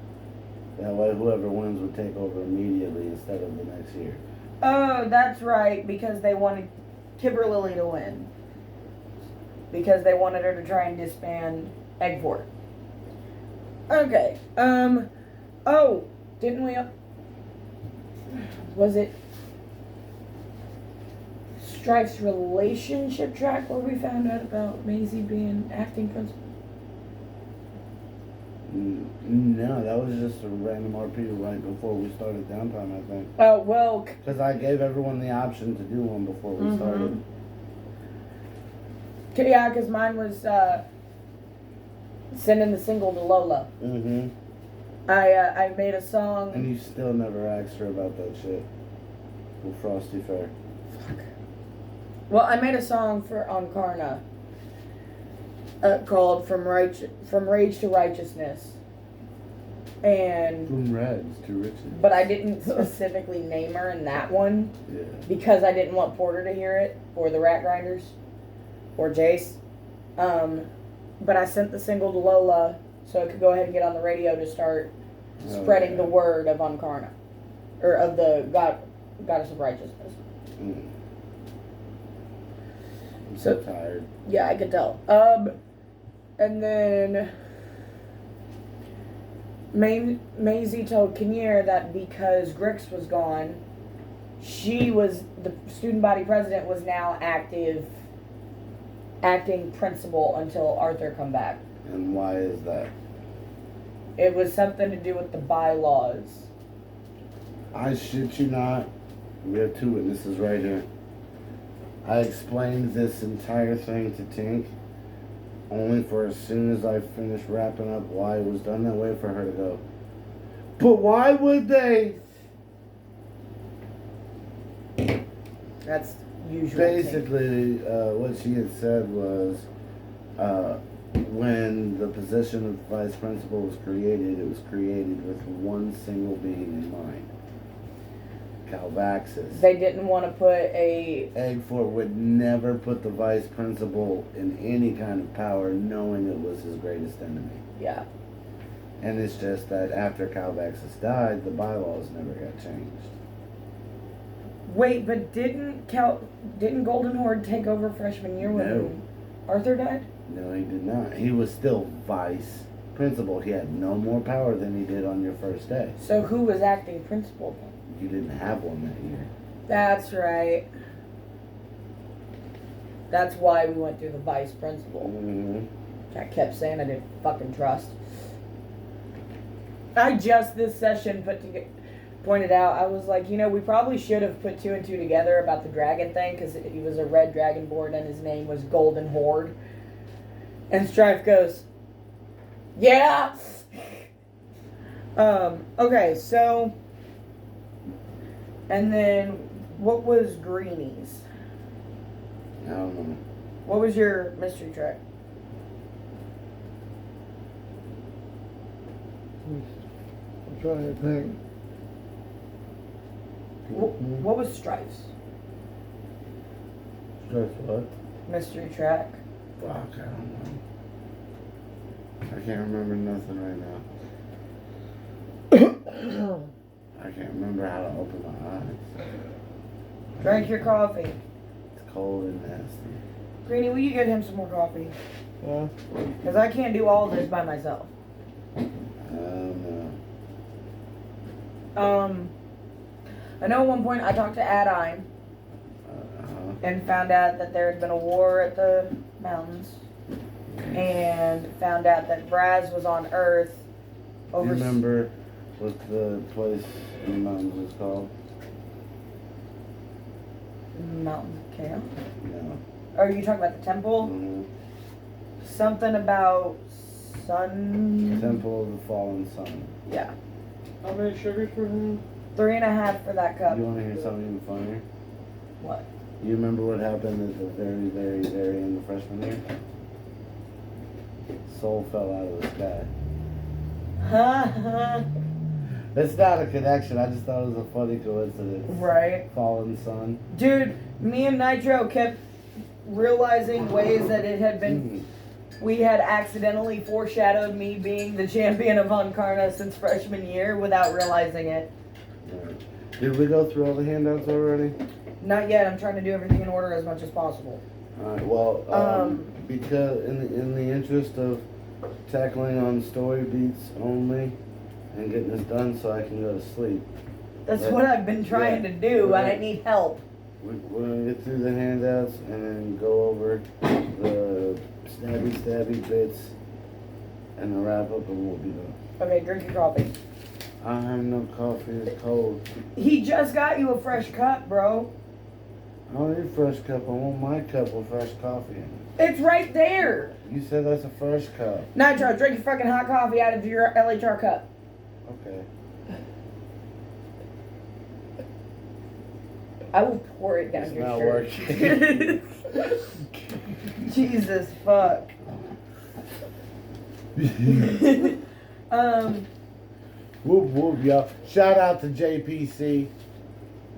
That way whoever wins would take over immediately instead of the next year. Oh, that's right, because they wanted Kipper Lily to win. Because they wanted her to try and disband Egg Fort. Okay, oh, didn't we, was it Strife's relationship track where we found out about Maisie being acting principal? No, that was just a random RP right before we started downtime, I think. Oh, well, Because I gave everyone the option to do one before we started. yeah, because mine was sending the single to Lola. Mm-hmm. I made a song. And you still never asked her about that shit with Frosty Fair. Well, I made a song on Karna called From Rage to Righteousness. And From rags to riches. but I didn't specifically name her in that one Yeah. because I didn't want Porter to hear it, or the Rat Grinders, or Jace. But I sent the single to Lola so it could go ahead and get on the radio to start spreading the word of Ankarna, or of the goddess of righteousness. Mm. I'm so tired. Yeah, I could tell. And then Maisie told Kinnear that because Grix was gone, the student body president was now acting principal until Arthur come back. And why is that? It was something to do with the bylaws. I shit you not. We have two witnesses right here. I explained this entire thing to Tink only for as soon as I finished wrapping up why it was done that way for her to go, but why would they? That's usual. Basically, what she had said was, when the position of vice principal was created, it was created with one single being in mind. Calvaxis. They didn't want to put a... Eggfort would never put the vice principal in any kind of power knowing it was his greatest enemy. Yeah. And it's just that after Calvaxis died, the bylaws never got changed. Wait, but didn't Golden Horde take over freshman year when No. Arthur died? No, he did not. He was still vice principal. He had no more power than he did on your first day. So who was acting principal then? You didn't have one that year. That's right. That's why we went through the vice principal. Mm-hmm. I kept saying I didn't fucking trust. I just this session pointed out, I was like, we probably should have put 2 and 2 together about the dragon thing, because he was a red dragon board and his name was Golden Horde. And Strife goes, yeah. Okay, so, and then what was Greenies? I don't know. What was your mystery track? I'm trying to think. What was Strife's Stress what? mystery track? Fuck, I don't know. I can't remember nothing right now. I can't remember how to open my eyes. Drink your coffee. It's cold and nasty. Greenie, will you get him some more coffee? Yeah. Because I can't do all this by myself. No. I know at one point I talked to Adine and found out that there had been a war at the mountains, and found out that Braz was on Earth. Do you remember what the place in the mountains was called? Mountain Camp? No. Are you talking about the temple? Mm-hmm. Something about sun. Temple of the Fallen Sun. Yeah. How many sugars for him? 3.5 for that cup. You want to hear something even funnier? What? You remember what happened at the very, very, very end of freshman year? Soul fell out of the sky. Huh? It's not a connection. I just thought it was a funny coincidence. Right. Fallen sun. Dude, me and Nitro kept realizing ways that it had been, we had accidentally foreshadowed me being the champion of Ankarna since freshman year without realizing it. Right. Did we go through all the handouts already? Not yet. I'm trying to do everything in order as much as possible. Alright, well, because in the interest of tackling on story beats only and getting this done so I can go to sleep. That's Right. what I've been trying to do, Right. and I need help. We're gonna get through the handouts and then go over the stabby bits and a wrap up, and we'll be done. Okay, drink your coffee. I have no coffee. It's cold. He just got you a fresh cup, bro. I don't need a fresh cup. I want my cup with fresh coffee in it. It's right there. You said that's a fresh cup. Nitro, drink your fucking hot coffee out of your LHR cup. Okay. I will pour it down It's your not shirt. working. Jesus fuck. Whoop whoop, y'all. Shout out to JPC,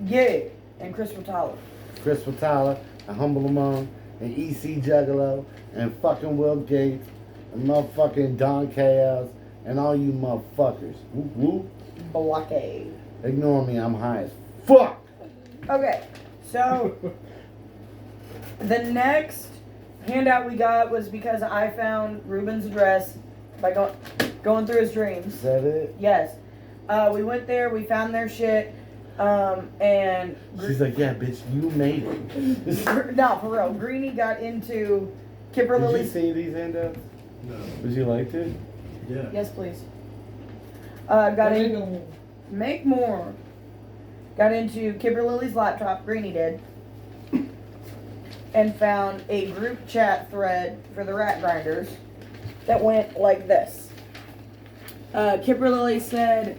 Yeah, and Chris Watala. Chris Watala, and Humble Among, and EC Juggalo, and fucking Will Gates, and motherfucking Don Chaos, and all you motherfuckers. Whoop whoop. Blockade. Ignore me, I'm high as fuck. Okay, so the next handout we got was because I found Ruben's address by going through his dreams. Is that it? Yes. We went there, we found their shit, and She's like, yeah, bitch, you made it. no, for real. Greenie got into Kipper Did you Lily's. see these handouts? No. Would you like to? Yeah. Yes, please. Got Ain't in. no more. Make more. Got into Kipper Lily's laptop. Greenie did. And found a group chat thread for the Rat Grinders that went like this. Kipper Lily said,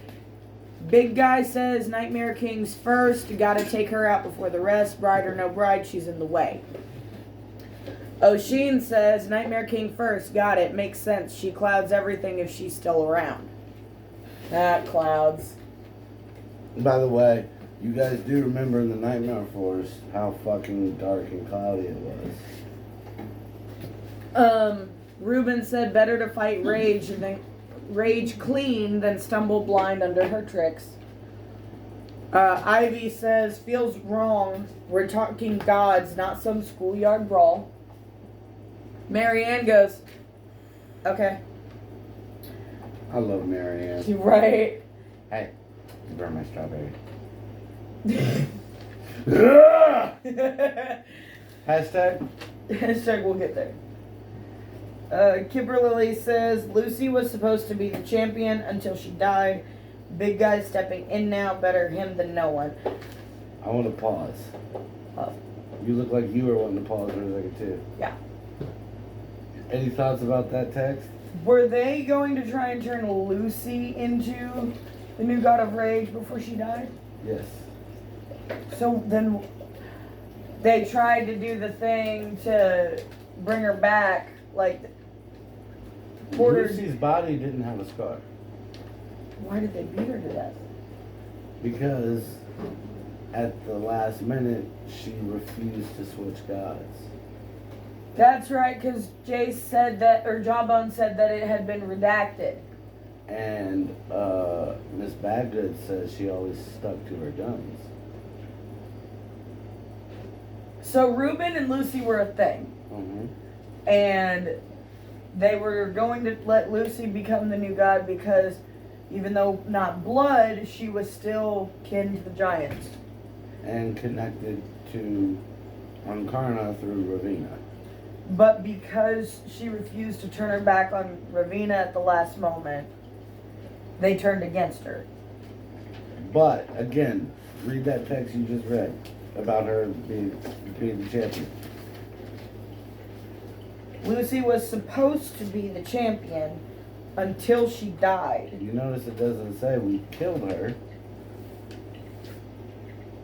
"Big guy says Nightmare King's first. Gotta take her out before the rest. Bride or no bride, she's in the way." O'Sheen says, "Nightmare King first. Got it. Makes sense. She clouds everything if she's still around." That clouds. By the way, you guys do remember in the Nightmare Force how fucking dark and cloudy it was. Ruben said better to fight rage clean than stumble blind under her tricks. Ivy says feels wrong. We're talking gods, not some schoolyard brawl. Marianne goes, okay. I love Marianne. You're right. Hey, you burn my strawberry. Hashtag? Hashtag we'll get there. Kipper Lily says Lucy was supposed to be the champion until she died. Big guy stepping in now. Better him than no one. I want to pause. Oh. You look like you were wanting to pause for a second too. Yeah. Any thoughts about that text? Were they going to try and turn Lucy into the new god of rage before she died? Yes. So then they tried to do the thing to bring her back, like Porter. Lucy's body didn't have a scar Why did they beat her to death? because at the last minute she refused to switch gods. That's right, because Jace said that, or Jawbone said that it had been redacted. And Miss Badgood says she always stuck to her guns. So Ruben and Lucy were a thing, Mm-hmm. and they were going to let Lucy become the new god because even though not blood, she was still kin to the giants. And connected to Ankarna through Ravina. But because she refused to turn her back on Ravina at the last moment, they turned against her. But again, read that text you just read about her being the champion. Lucy was supposed to be the champion until she died. You notice it doesn't say we killed her.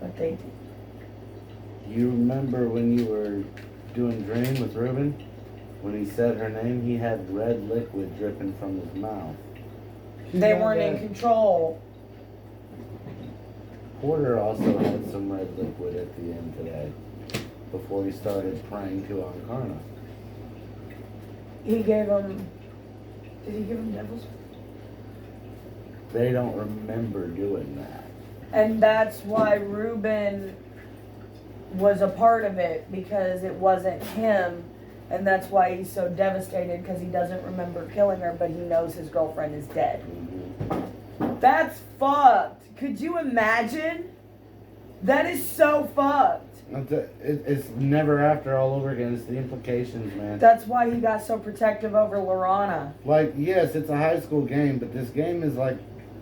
But they You remember when you were doing Dream with Ruben? When he said her name, he had red liquid dripping from his mouth. they weren't in control. Porter also had some red liquid at the end today, before he started praying to Ankarna. He gave them. Did he give them devils? They don't remember doing that. And that's why Ruben was a part of it, because it wasn't him. And that's why he's so devastated, because he doesn't remember killing her, but he knows his girlfriend is dead. Mm-hmm. That's fucked. Could you imagine? That is so fucked. It's never after all over again. It's the implications, man. That's why he got so protective over Lorana. Like, yes, it's a high school game, but this game is like,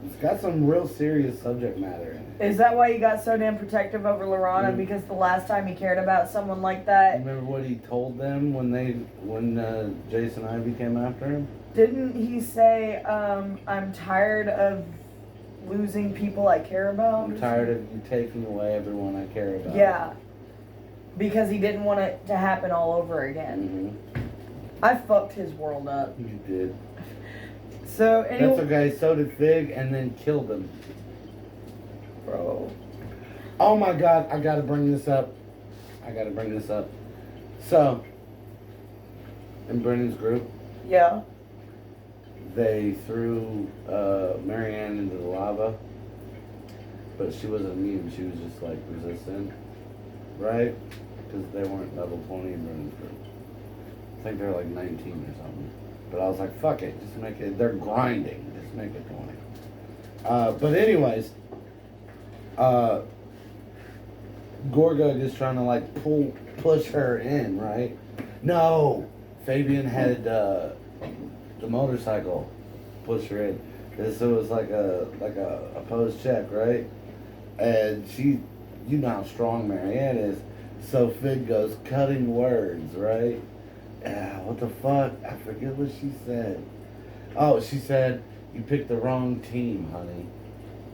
it's got some real serious subject matter in it. Is that why he got so damn protective over Lorana? Mm. Because the last time he cared about someone like that, Remember what he told them when Jason Ivy came after him? didn't he say, I'm tired of losing people I care about? I'm tired of you taking away everyone I care about. Yeah. Because he didn't want it to happen all over again. Mm-hmm. I fucked his world up. You did. So, That's anyway. okay. So did Fig, and then killed him. Bro. Oh my God! I gotta bring this up. So, in Brennan's group, Yeah. they threw Marianne into the lava, but she wasn't immune. She was just like resistant, right? Because they weren't level 20 in Brennan's group. I think they're like 19 or something. But I was like, fuck it, just make it. They're grinding. Just make it 20. But anyways, Gorga is trying to like push her in, right? No, Fabian had the motorcycle push her in. So it was like a opposed check, right? And she, you know how strong Marianne is. So Fig goes cutting words, right? What the fuck? I forget what she said. Oh, she said, you picked the wrong team, honey.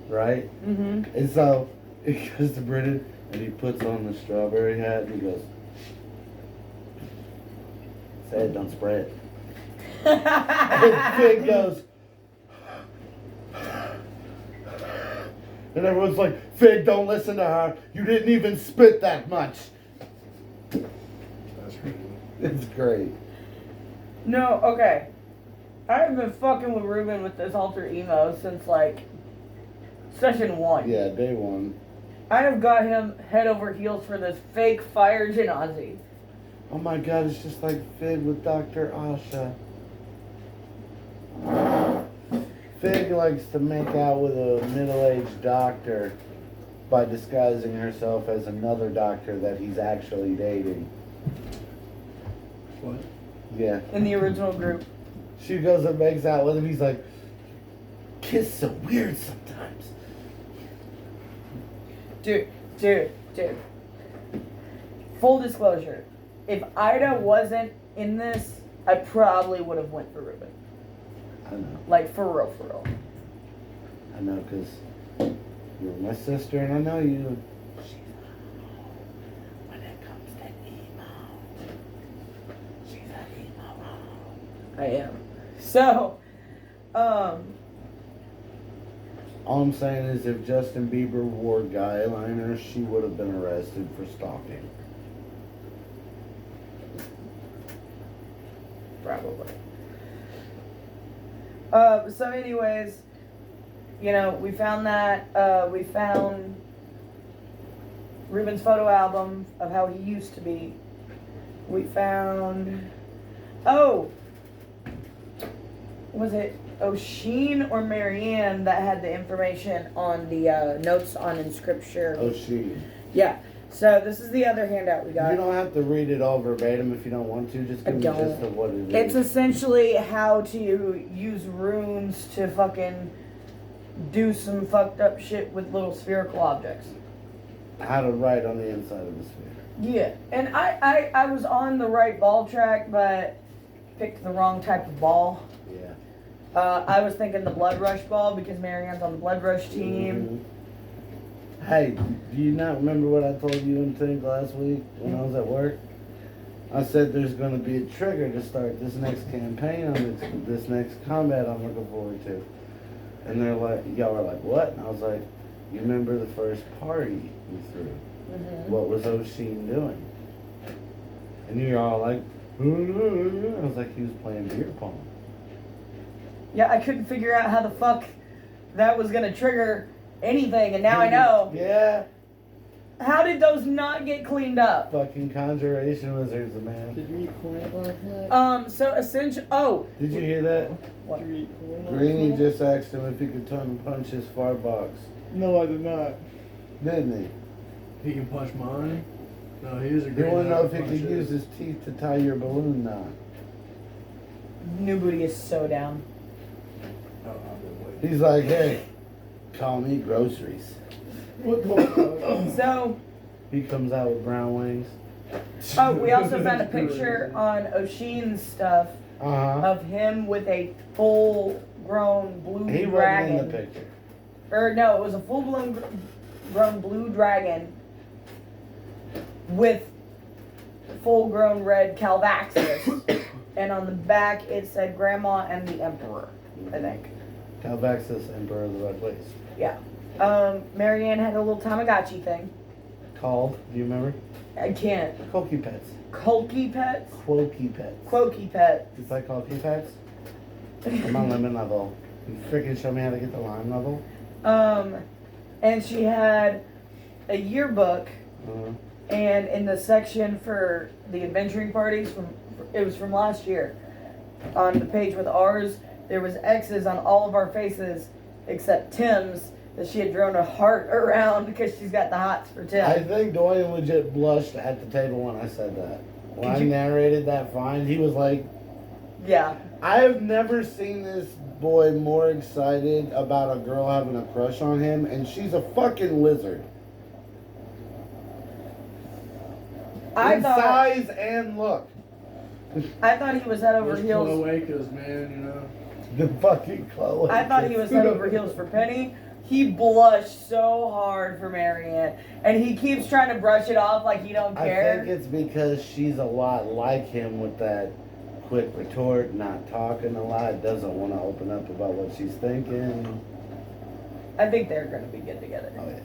Right? Mm-hmm. And so it goes to Brennan and he puts on the strawberry hat and he goes, say it, don't spread. And Fig goes, and everyone's like, Fig, don't listen to her. You didn't even spit that much. That's crazy. It's great. No, okay. I've been fucking with Ruben with this alter emo since like session 1. Yeah, day one. I have got him head over heels for this fake fire Janazi. Oh my God, it's just like Fig with Dr. Asha. Fig likes to make out with a middle-aged doctor by disguising herself as another doctor that he's actually dating. What? Yeah. In the original group. She goes and makes out with him. He's like, kiss so weird sometimes. Dude. Full disclosure. If Ida wasn't in this, I probably would have went for Ruben. I know. Like, for real. I know, because you're my sister and I know you. When it comes to emo, she's an emo. I am. So, All I'm saying is if Justin Bieber wore guy eyeliner, she would have been arrested for stalking. probably. So anyways, you know, we found that, we found Ruben's photo album of how he used to be. We found, was it O'Sheen or Marianne that had the information on the notes on Inscripture? Oh, she. Yeah. So this is the other handout we got. You don't have to read it all verbatim if you don't want to. Just give me don't. gist of what it It's is. essentially how to use runes to fucking do some fucked up shit with little spherical objects. How to write on the inside of the sphere. Yeah, and I was on the right ball track, but picked the wrong type of ball. Yeah. I was thinking the Blood Rush ball because Marianne's on the Blood Rush team. Mhm. Hey, do you not remember what I told you and Tink last week when I was at work? I said there's going to be a trigger to start this next campaign on this next combat I'm looking forward to. And they're like, y'all are like, what? And I was like, you remember the first party we threw? Mm-hmm. What was O'Sheen doing? And you're all like, I was like, he was playing beer pong. Yeah, I couldn't figure out how the fuck that was gonna trigger anything, and now I know. Yeah. How did those not get cleaned up? Fucking conjuration wizards, man. Did you eat corn last night? So essentially, Did you hear that? what? Did you eat corn last Greeny night? just asked him if he could turn and punch his far box. No, I did not. Didn't He can punch mine. No, he was a You great want to know if he actor. could use his teeth to tie your balloon knot. New Booty is so down. Oh, I've been waiting. He's like, hey, call me groceries. What the fuck? So, He comes out with brown wings. oh, we also found a picture on O'Sheen's stuff Uh-huh. of him with a full-grown blue He wasn't dragon. in the picture. Or no, it was a full-blown grown blue dragon with full-grown red Calvaxis, and on the back it said Grandma and the Emperor, I think. Calvaxis, Emperor of the Red Place. Yeah. Marianne had a little Tamagotchi thing. Called, do you remember? I can't. Koki Pets. Kulky Pets? Quokey Pets. Quokey Pets. You play Koki Pets? I'm on lemon level. You freaking show me how to get the lime level? And she had a yearbook, Uh-huh. and in the section for the adventuring parties, it was from last year. On the page with ours, there was X's on all of our faces except Tim's, that she had drawn a heart around because she's got the hots for Tim. I think Dorian legit blushed at the table when I said that. When I Could you- narrated that find, he was like, Yeah. I have never seen this boy more excited about a girl having a crush on him, and she's a fucking lizard. I In thought size and look. he was head over Those heels. cloacas, man, you know. The fucking Chloe. I thought he was head over heels for Penny. He blushed so hard for Marianne, and he keeps trying to brush it off like he don't I care. think it's because she's a lot like him with that quick retort, not talking a lot, doesn't want to open up about what she's thinking. I think they're gonna be good together. Oh yeah.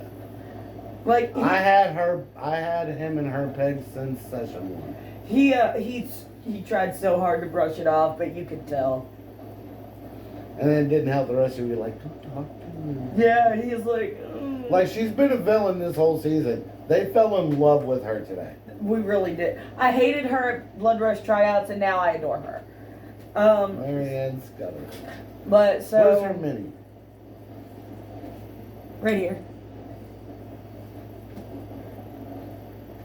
Like I had him and her pegged since session 1. he tried so hard to brush it off, but you could tell. And then it didn't help the rest of you like, don't talk to me. Yeah, he's like, "Ugh." Like she's been a villain this whole season. They fell in love with her today. We really did. I hated her at Blood Rush tryouts, and now I adore her. Marianne's got her. But Where's her so mini? right here.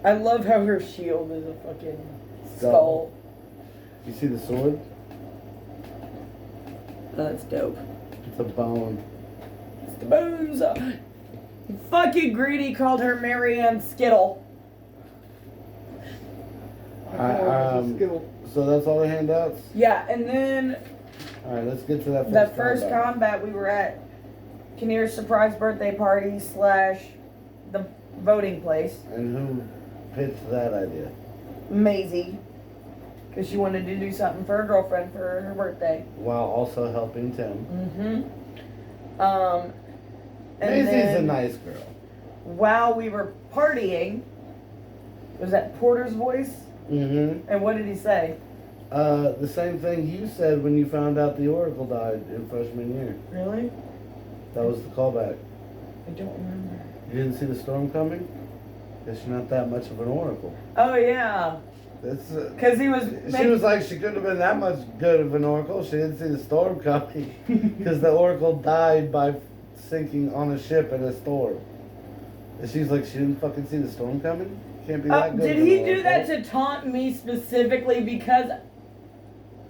I love how her shield is a fucking skull. You see the sword? Oh, that's dope. It's a bone. It's the bones. Fucking Greedy called her Marianne Skittle. Skill. So that's all the handouts? Yeah, and then Alright, let's get to that first the first combat. combat we were at Kinnear's surprise birthday party / the voting place. And who pitched that idea? Maisie. Because she wanted to do something for her girlfriend for her birthday. While also helping Tim. Mm-hmm. And Maisie's a then nice girl. while we were partying, was that Porter's voice? Mm-hmm. And what did he say? The same thing you said when you found out the Oracle died in freshman year. Really? That was the callback. I don't remember. You didn't see the storm coming? Guess you're not that much of an Oracle. Oh, yeah. That's Because he was she was like, she couldn't have been that much good of an Oracle. She didn't see the storm coming. Because the Oracle died by sinking on a ship in a storm. And she's like, she didn't fucking see the storm coming? Can't be that good. Did of an he do that Oracle." to taunt me specifically because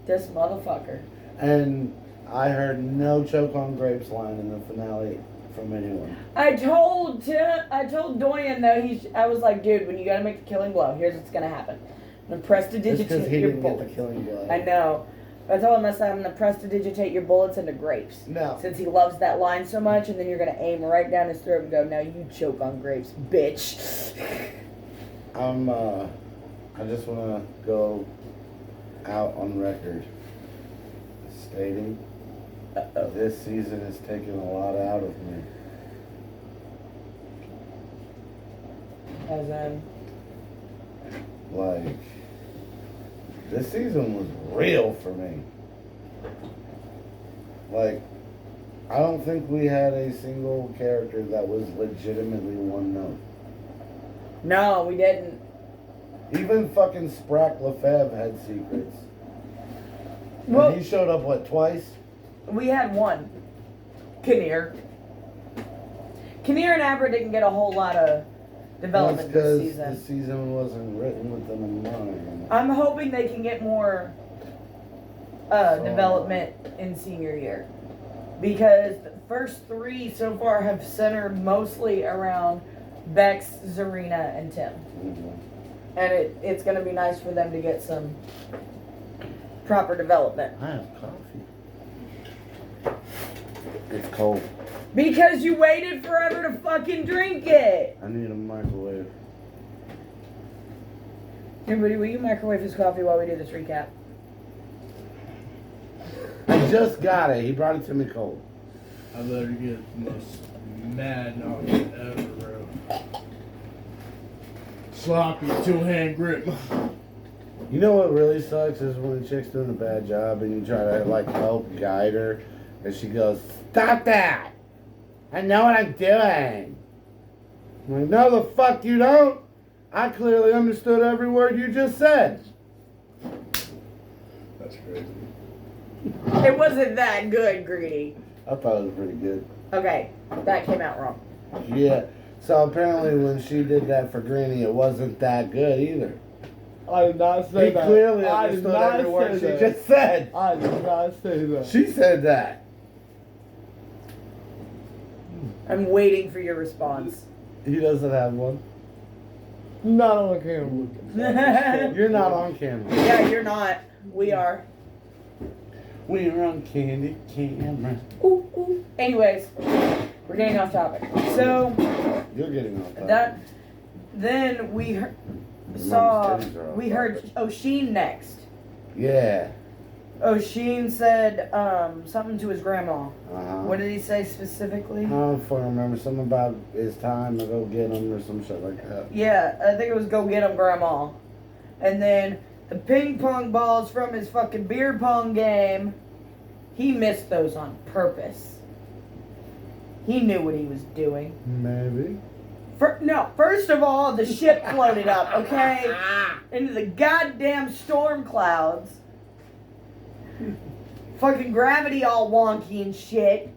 this motherfucker? And I heard no choke on grapes line in the finale from anyone. I told Dorian though, I was like, dude, when you gotta make the killing blow, here's what's gonna happen. I'm gonna Just because prestidigitate he your didn't get the bullets. killing blow. I know. I told him I said I'm gonna prestidigitate your bullets into grapes. No. Since he loves that line so much, and then you're gonna aim right down his throat and go, now you choke on grapes, bitch. I just want to go out on record stating this season has taken a lot out of me. As in, Like, this season was real for me. Like, I don't think we had a single character that was legitimately one note. no, we didn't. Even fucking Sprack Lefebvre had secrets. Well, And he showed up, what, twice? we had one. Kinnear and Abra didn't get a whole lot of development That's this 'cause the season. season wasn't written with them in mind. I'm hoping they can get more development in senior year. Because the first three so far have centered mostly around Bex, Zarina, and Tim. Mhm. And it's going to be nice for them to get some proper development. I have coffee. It's cold. Because you waited forever to fucking drink it. I need a microwave. Everybody, will you microwave his coffee while we do this recap? I just got it. He brought it to me cold. I better get the most mad knockout ever, bro. Sloppy two-hand grip. You know what really sucks is when a chick's doing a bad job and you try to like help guide her, and she goes, "Stop that! I know what I'm doing." I'm like, "No, the fuck you don't. I clearly understood every word you just said." That's crazy. It wasn't that good, Greedy. I thought it was pretty good. Okay, that came out wrong. Yeah. So apparently when she did that for Granny, it wasn't that good either. I did not say He that. clearly I did understood not every word she say that. just said. I did not say that. She said that. I'm waiting for your response. He doesn't have one. Not on camera. Yeah, You're not on camera. you're not. We are. We're on candy camera. Ooh, ooh. Anyways, we're getting off topic. So You're getting off that then we Mom's saw titties are off we heard O'Sheen next. Yeah. O'Sheen said something to his grandma. Uh-huh. What did he say specifically? I don't fucking remember. Something about it's time to go get him or some shit like that. Yeah, I think it was go get him, grandma. And then the ping pong balls from his fucking beer pong game, he missed those on purpose. He knew what he was doing. Maybe. First of all, the ship floated up, okay? Into the goddamn storm clouds. Fucking gravity all wonky and shit.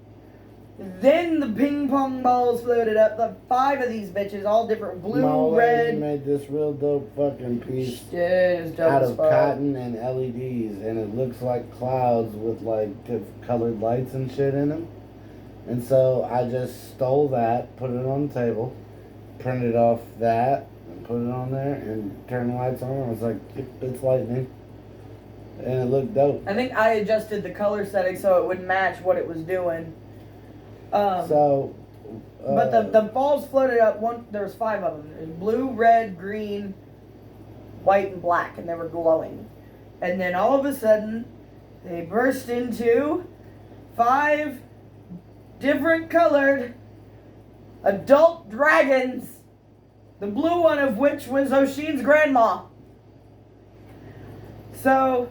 Then the ping pong balls floated up. The 5 of these bitches, all different blue, My lady red. made this real dope fucking piece Shit, it's dope out as of fuck. cotton and LEDs, and it looks like clouds with like colored lights and shit in them. And so I just stole that, put it on the table, printed off that, and put it on there, and turned the lights on. I was like, it's lightning. And it looked dope. I think I adjusted the color setting so it would match what it was doing. But the balls floated up. There was 5 of them. There's blue, red, green, white, and black, and they were glowing. And then all of a sudden, they burst into 5 different colored adult dragons. The blue one of which was O'Sheen's grandma. So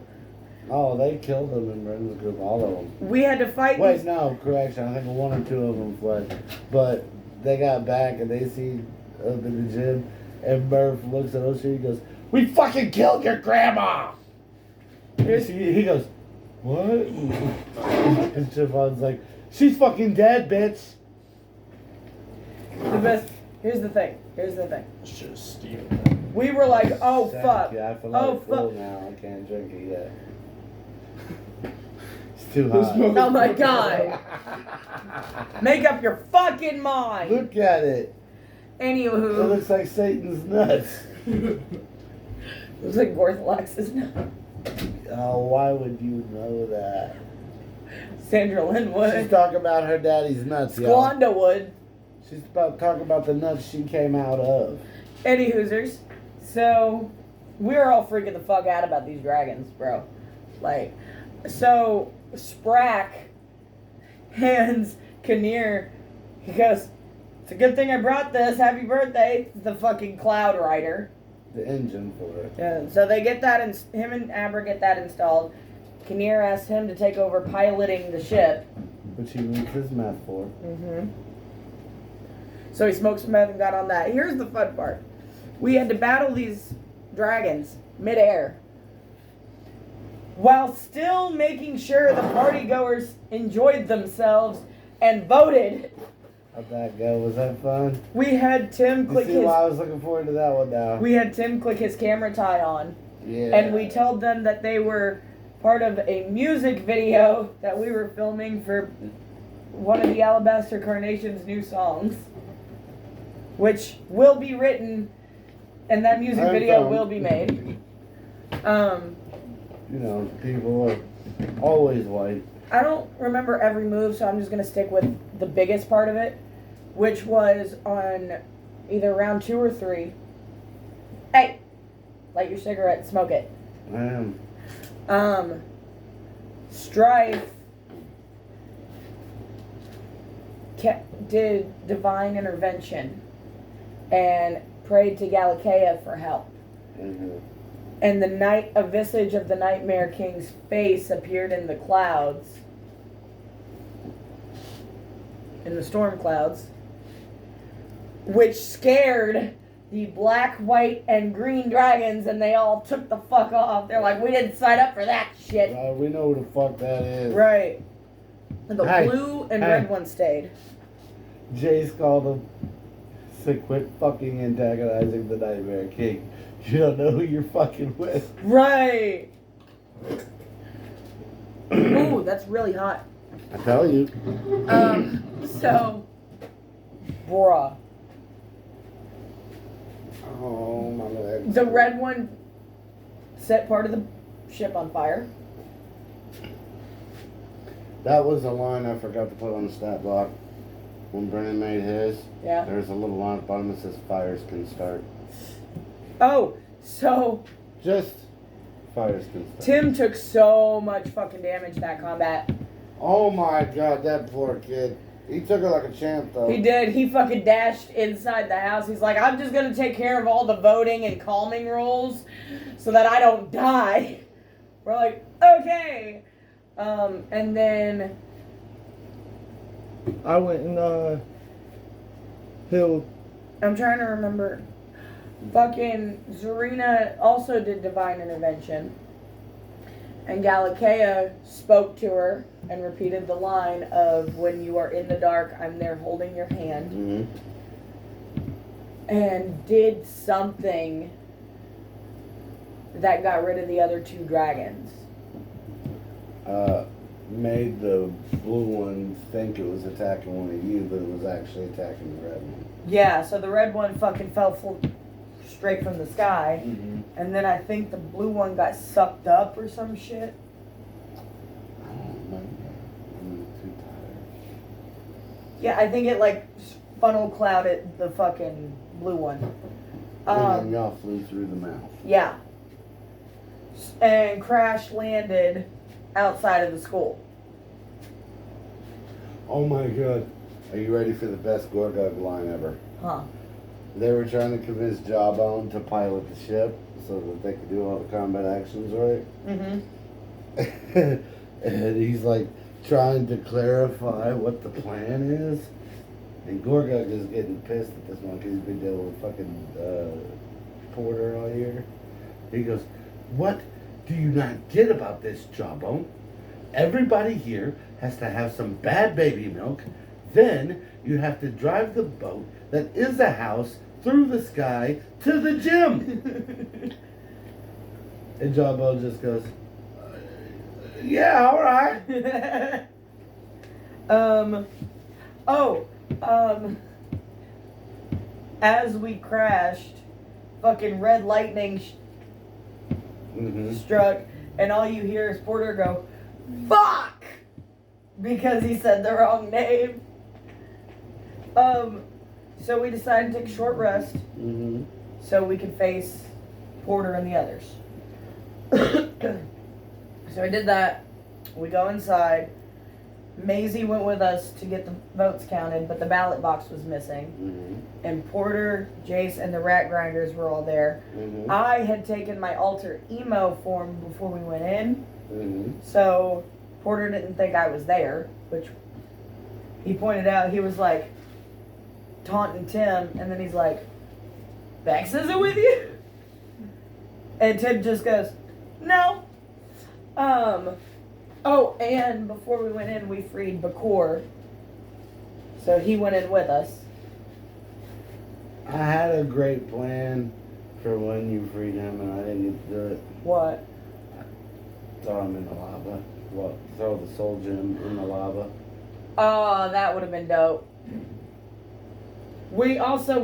Oh, they killed them in Brendan's group, all of them. we had to fight. Wait, these- no, correction. I think 1 or 2 of them fled. But they got back and they see up in the gym, and Murph looks at O'Shea and goes, "We fucking killed your grandma!" He goes, "What?" And Siobhan's like, "She's fucking dead, bitch." The best. Here's the thing. It's just stealing. We were like, oh Sad. fuck. Yeah, I feel Oh, like full fuck. now. I can't drink it yet. It's too This hot. Oh my god. Make up your fucking mind. Look at it. It Anywho, looks like Satan's nuts. it was like Orthodox's Oh, why would you know that? Sandra Lynn She's would. talking about her daddy's nuts, y'all. Squanda would. She's about talking about the nuts she came out of. Any hoosers. So, we're all freaking the fuck out about these dragons, bro. Like, so, Sprack hands Kinnear, he goes, "It's a good thing I brought this. Happy birthday." The fucking Cloud Rider. The engine for it. Yeah, so they get that, him and Amber get that installed. Kinnear asks him to take over piloting the ship. Which he needs his meth for. Mm-hmm. So he smoked some meth and got on that. Here's the fun part. We had to battle these dragons midair while still making sure the partygoers enjoyed themselves and voted How'd that go? Was that fun? We had Tim You click see his. why I was looking forward to that one now. We had Tim click his camera tie on, Yeah. and we told them that they were part of a music video that we were filming for one of the Alabaster Carnation's new songs, which will be written, and that music I'm video filmed. will be made. You know, people are always white. I don't remember every move, so I'm just gonna stick with the biggest part of it, which was on either round 2 or 3. Hey, light your cigarette and smoke it. I am. Strife did divine intervention and prayed to Galatea for help. Mm-hmm. And a visage of the Nightmare King's face appeared in the clouds, in the storm clouds, which scared the black, white, and green dragons, and they all took the fuck off. They're like, we didn't sign up for that shit. We know who the fuck that is. Right. And the Hey, blue and hey. red one stayed. Jace called him. Said, quit fucking antagonizing the Nightmare King. You don't know who you're fucking with. Right. Ooh, that's really hot. I tell you. So, bruh. Oh, my legs. The red one set part of the ship on fire. That was a line I forgot to put on the stat block. When Brennan made his, Yeah. there's a little line at the bottom that says fires can start. Oh, so Just fires can start. Tim took so much fucking damage that combat. Oh my god, that poor kid. He took it like a champ though. He did. He fucking dashed inside the house. He's like, I'm just gonna take care of all the voting and calming rules so that I don't die. We're like, okay. And then I went and healed. I'm trying to remember. Fucking Zarina also did divine intervention. And Galatea spoke to her and repeated the line of, when you are in the dark, I'm there holding your hand. Mm-hmm. And did something that got rid of the other 2 dragons. Made the blue one think it was attacking one of you, but it was actually attacking the red one. Yeah, so the red one fucking fell straight from the sky. Mm-hmm. And then I think the blue one got sucked up or some shit. I don't remember. I'm too tired. Yeah, I think it like funnel clouded the fucking blue one. And then y'all flew through the mouth. Yeah. And crash landed outside of the school. Oh my god. Are you ready for the best Gorgug line ever? Huh. They were trying to convince Jawbone to pilot the ship so that they could do all the combat actions, right? Mm-hmm. And he's like trying to clarify what the plan is. And Gorgug is getting pissed at this one because he's been dealing with fucking Porter all year. He goes, what do you not get about this, Jawbone? Everybody here has to have some bad baby milk. Then you have to drive the boat that is a house through the sky to the gym. And Jawbone just goes, yeah, all right. As we crashed, fucking red lightning Mm-hmm. struck, and all you hear is Porter go, fuck! Because he said the wrong name. So we decided to take a short rest Mm-hmm. so we could face Porter and the others. So we did that. We go inside. Maisie went with us to get the votes counted, but the ballot box was missing. Mm-hmm. And Porter, Jace, and the Rat Grinders were all there. Mm-hmm. I had taken my alter emo form before we went in, Mm-hmm. so Porter didn't think I was there, which he pointed out. He was like taunting Tim, and then he's like, Bex isn't with you? And Tim just goes, no. Oh, and before we went in, we freed Bakor. So he went in with us. I had a great plan for when you freed him, and I didn't get to do it. What? Throw him in the lava. What? Throw the soul gem in the lava. Oh, that would have been dope. We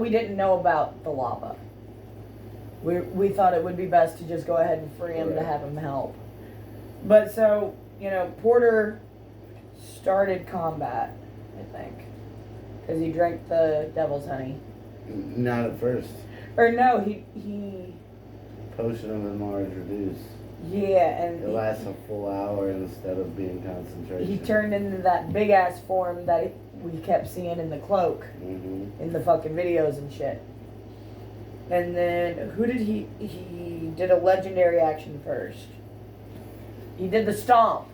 didn't know about the lava. We thought it would be best to just go ahead and free him to Right. have him help. But so, Porter started combat, I think. Because he drank the devil's honey. Not at first. Or no, he Potion of enlarged reduce. yeah, and It lasts a full hour instead of being concentration. he turned into that big ass form that we kept seeing in the cloak. Mm-hmm. In the fucking videos and shit. And then who did he did a legendary action first. He did the stomp.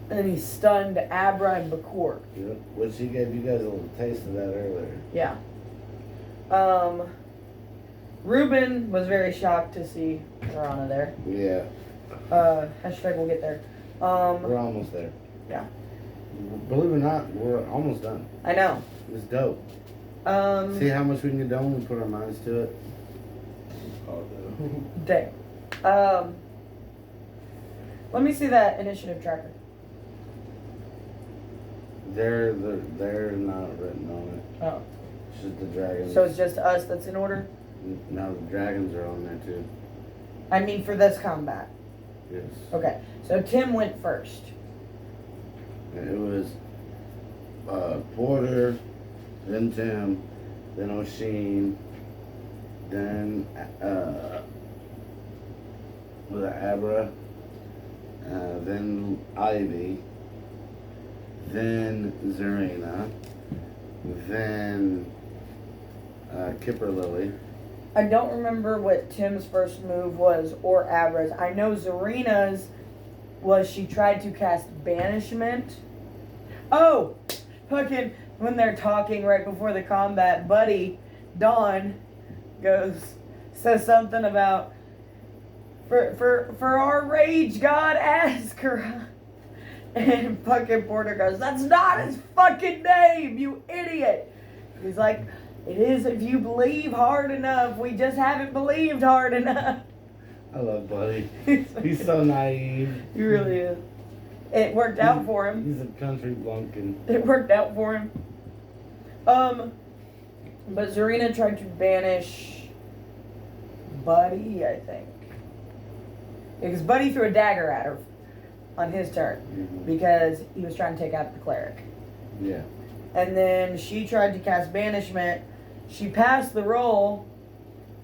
And he stunned Abra and Bakor. Yep. Which he gave you guys a little taste of that earlier. Yeah. Ruben was very shocked to see Lorana there. Yeah. Hashtag we'll get there. We're almost there. Yeah. Believe it or not, we're almost done. I know. It's dope. See how much we can get done when we put our minds to it? Oh, no. Dang. Let me see that initiative tracker. They're not written on it. Oh. It's just the dragons. So it's just us that's in order? No, the dragons are on there too. I mean for this combat. Yes. Okay. So Tim went first. And it was Porter, then Tim, then O'Sheen, then was it Abra, then Ivy, then Zarina, then Kipper Lily. I don't remember what Tim's first move was or Abra's. I know Zarina's was she tried to cast banishment. Oh, fucking when they're talking right before the combat, Buddy Dawn says something about for our rage god ask her. And fucking Porter goes, "That's not his fucking name, you idiot." He's like, "It is if you believe hard enough. We just haven't believed hard enough." I love Buddy. He's so naive. He really is. It worked out for him. He's a country bumpkin. It worked out for him. But Zarina tried to banish Buddy, I think. Because Buddy threw a dagger at her on his turn. Mhm. Because he was trying to take out the cleric. Yeah. And then she tried to cast banishment. She passed the roll,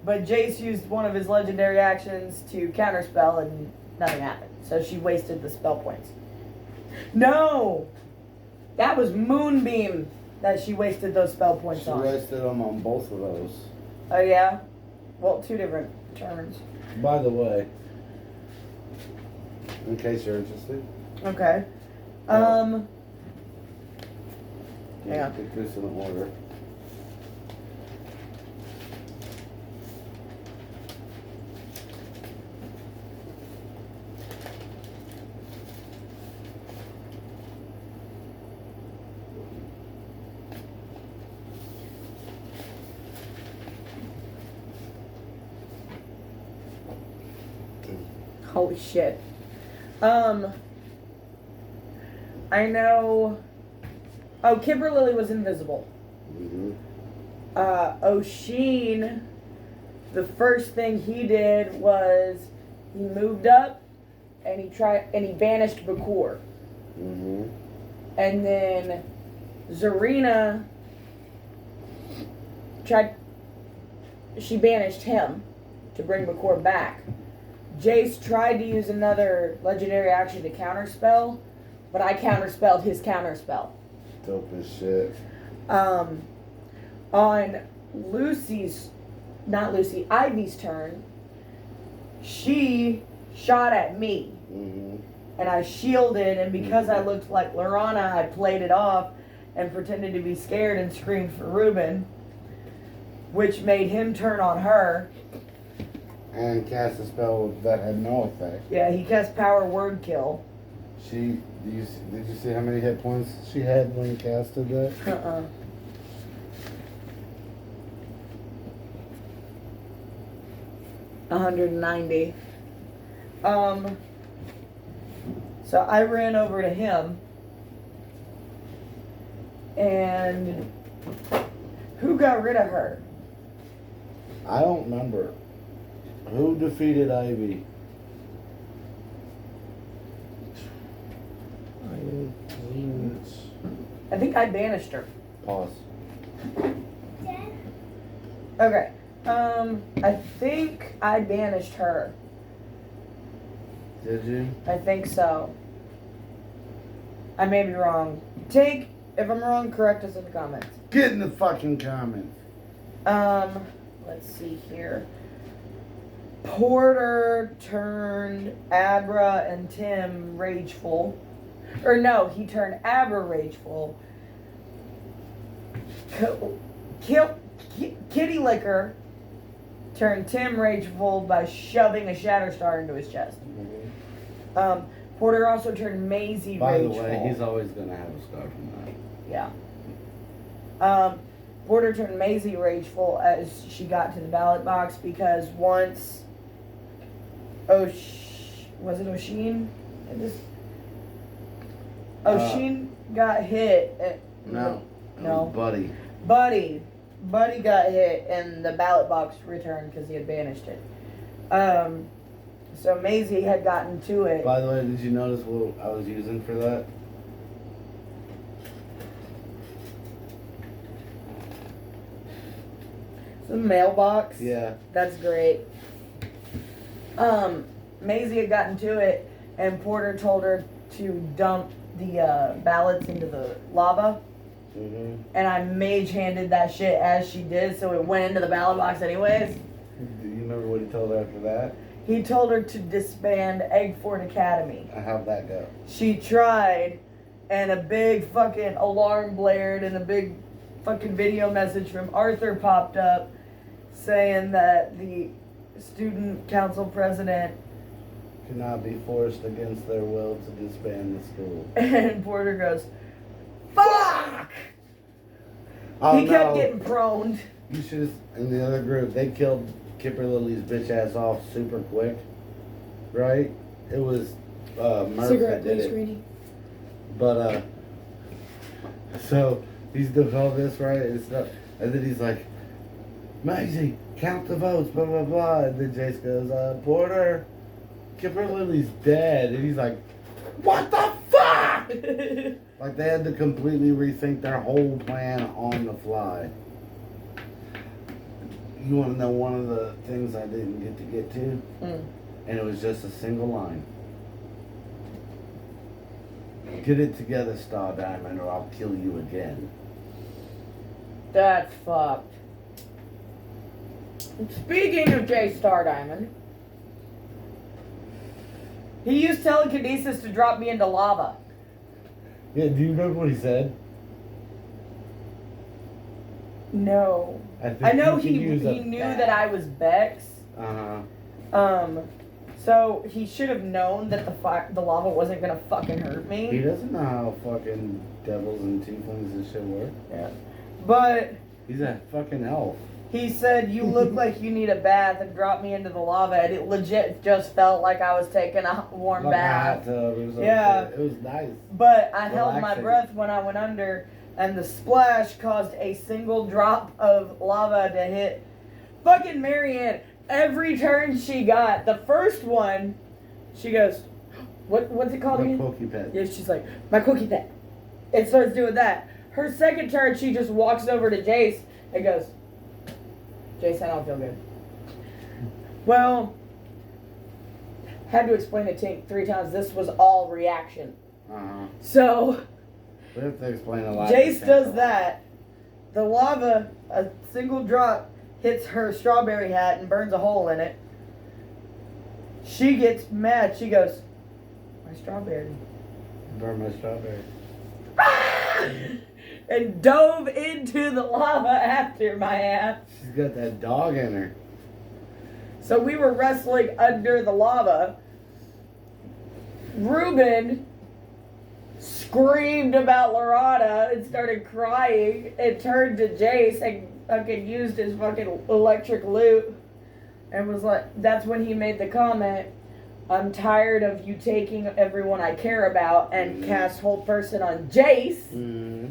but Jace used one of his legendary actions to counterspell and nothing happened. So she wasted the spell points. No! That was Moonbeam that she wasted those spell points She on. wasted them on both of those. Oh yeah? Well, 2 different turns. By the way, in case you're interested, Okay. yeah. Yeah. Pick this in order. Holy shit. I know. Oh, Kimberly was invisible. Mm-hmm. O'Sheen, the first thing he did was he moved up and he banished Bakor. Mm-hmm. And then Zarina she banished him to bring Bakor back. Jace tried to use another legendary action to counterspell, but I counterspelled his counterspell. Dope as shit. On Ivy's turn, she shot at me, Mm-hmm. and I shielded, and because I looked like Lorana, I played it off and pretended to be scared and screamed for Ruben, which made him turn on her. And cast a spell that had no effect. Yeah, he cast Power Word Kill. Did you see how many hit points she had when you casted that? 190. So I ran over to him, and who got rid of her? I don't remember. Who defeated Ivy? I think I banished her. Pause. Okay. I think I banished her. Did you? I think so. I may be wrong. If I'm wrong, correct us in the comments. Get in the fucking comments. Let's see here. Porter turned Abra and Tim rageful. Or no, he turned Abra rageful. Kitty Liquor turned Tim rageful by shoving a Shatterstar into his chest. Porter also turned Maisie By the rageful. way, he's always gonna have a scar from that. Yeah. Porter turned Maisie rageful as she got to the ballot box because once was it O'Sheen? O'Sheen got hit. No. No. Buddy. Buddy got hit and the ballot box returned because he had banished it. So Maisie had gotten to it. By the way, did you notice what I was using for that? The mailbox. Yeah. That's great. Maisie had gotten to it, and Porter told her to dump the ballots into the lava. Mm-hmm. And I mage-handed that shit as she did, so it went into the ballot box anyways. Do you remember what he told her after that? He told her to disband Eggford Academy. How'd that go? She tried, and a big fucking alarm blared, and a big fucking video message from Arthur popped up saying that the student council president Cannot be forced against their will to disband the school. and Porter goes, fuck! Oh, He kept no. getting proned. You should have, in the other group, they killed Kipper Lily's bitch ass off super quick. Right? It was, Murph that did it. But, so, he's doing all this, right, and stuff, and then he's like, Maisie, count the votes, blah, blah, blah, and then Jace goes, Porter, Kipper Lily's dead, and he's like, what the fuck? Like, they had to completely rethink their whole plan on the fly. You want to know one of the things I didn't get to? And it was just a single line. Get it together, Star Diamond, or I'll kill you again. That's fucked. Speaking of Jay Star Diamond, he used telekinesis to drop me into lava. Yeah, do you remember what he said? No. think I know you he can use a knew bat. that I was Bex. Uh-huh. So he should have known that the lava wasn't gonna fucking hurt He me. doesn't know how fucking devils and tieflings and shit work. Yeah. But He's a fucking elf. he said, you look like you need a bath, and dropped me into the lava, and it legit just felt like I was taking a warm Like a bath. hot tub or something. Yeah. It was nice. But I held my Relaxing. breath when I went under, and the splash caused a single drop of lava to hit fucking Marianne. Every turn she got, the first one, she goes, what's it called The again? Pokey Pet. Yeah, she's like, my cookie pet. It starts doing that. Her second turn, she just walks over to Jace and goes, Jace, I don't feel good. Well, had to explain it to Tink 3 times. This was all reaction. Uh-huh. So We have to explain a lot. Jace does that. The lava, a single drop, hits her strawberry hat and burns a hole in it. She gets mad. She goes, my strawberry. Burn my strawberry. And dove into the lava after my ass. She's got that dog in her. So we were wrestling under the lava. Ruben screamed about Lorana and started crying and turned to Jace and fucking used his fucking electric lute and was like, that's when he made the comment, I'm tired of you taking everyone I care about, and cast hold person on Jace. Mm-hmm.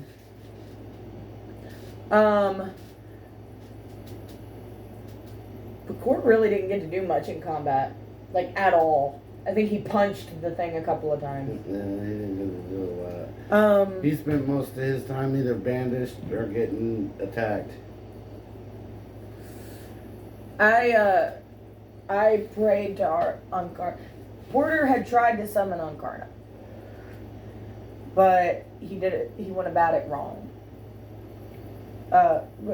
But Court really didn't get to do much in combat, like at all. I think he punched the thing a couple of times. Yeah, he didn't get to do a lot. He Um, spent most of his time either bandaged or getting attacked. I prayed to Ankarna. Porter had tried to summon Ankarna, but he did it. He went about it wrong.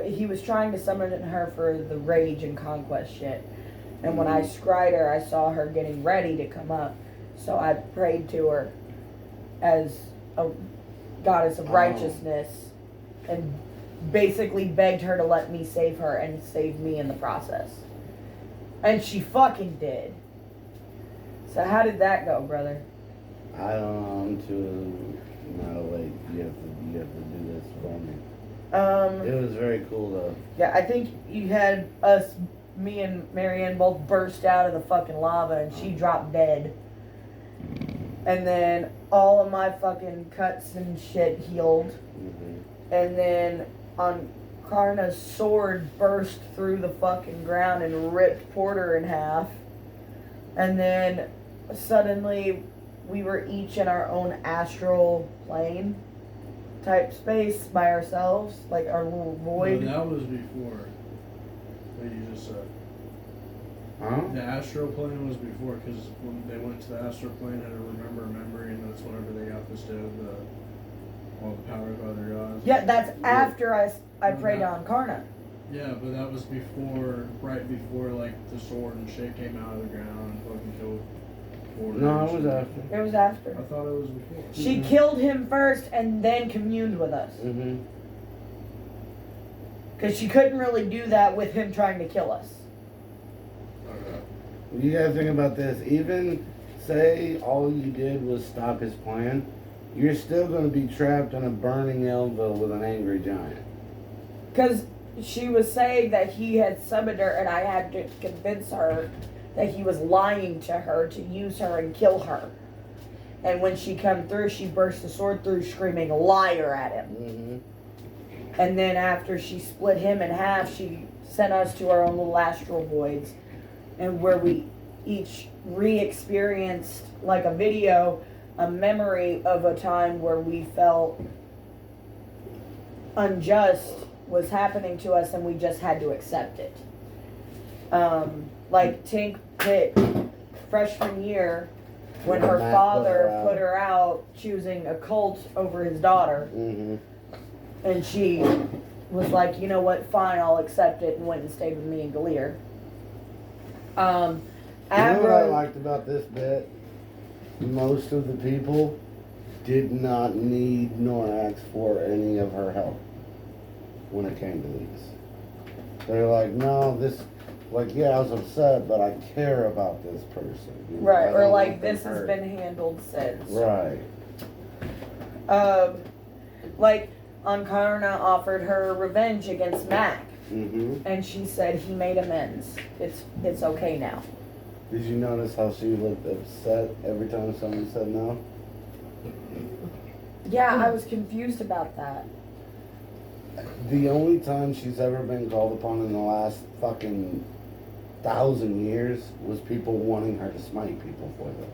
He was trying to summon her for the rage and conquest shit. And when I scried her, I saw her getting ready to come up. So I prayed to her as a goddess of righteousness and basically begged her to let me save her and save me in the process. And she fucking did. So how did that go, brother? I don't know. I'm too. No, wait. You have to do this for me. It was very cool though. Yeah, I think you had me and Marianne both burst out of the fucking lava and she dropped dead. And then all of my fucking cuts and shit healed. Mm-hmm. And then Karna's sword burst through the fucking ground and ripped Porter in half. And then suddenly we were each in our own astral plane type space by ourselves, like our little void. No, that was before. What you just said. Huh? The astral plane was before, because when they went to the astral plane, had to remember a memory, and that's whenever they got bestowed all the powers by their gods. Yeah, that's after I prayed on Karna. Yeah, but that was before, right before, like, the sword and shit came out of the ground and fucking killed Porter. No, it was after. It was after. I thought it was before. She killed him first and then communed with us. Mm-hmm. Because she couldn't really do that with him trying to kill us. Okay. You gotta think about this. Even say all you did was stop his plan, you're still gonna be trapped in a burning Elmville with an angry giant. Because she was saying that he had summoned her and I had to convince her that he was lying to her to use her and kill her. And when she come through, she burst the sword through screaming liar at him. Mm-hmm. And then after she split him in half, she sent us to our own little astral voids, and where we each re-experienced, like a video, a memory of a time where we felt unjust was happening to us and we just had to accept it. Like Tink Pitt, freshman year, when her Matt father put her out choosing a cult over his daughter. Mm-hmm. And she was like, you know what, fine, I'll accept it, and went and stayed with me and Galir. You know what I Abra, liked about this bit? Most of the people did not need nor ask for any of her help when it came to these. They're like, no, this, like, yeah, I was upset, but I care about this person. You know, I right, or don't like, want them this has hurt. been handled since. Right. Like, Ankarna offered her revenge against Mac, Mm-hmm. and she said he made amends. It's okay now. Did you notice how she looked upset every time someone said no? Yeah, I was confused about that. The only time she's ever been called upon in the last fucking 1,000 years was people wanting her to smite people for them.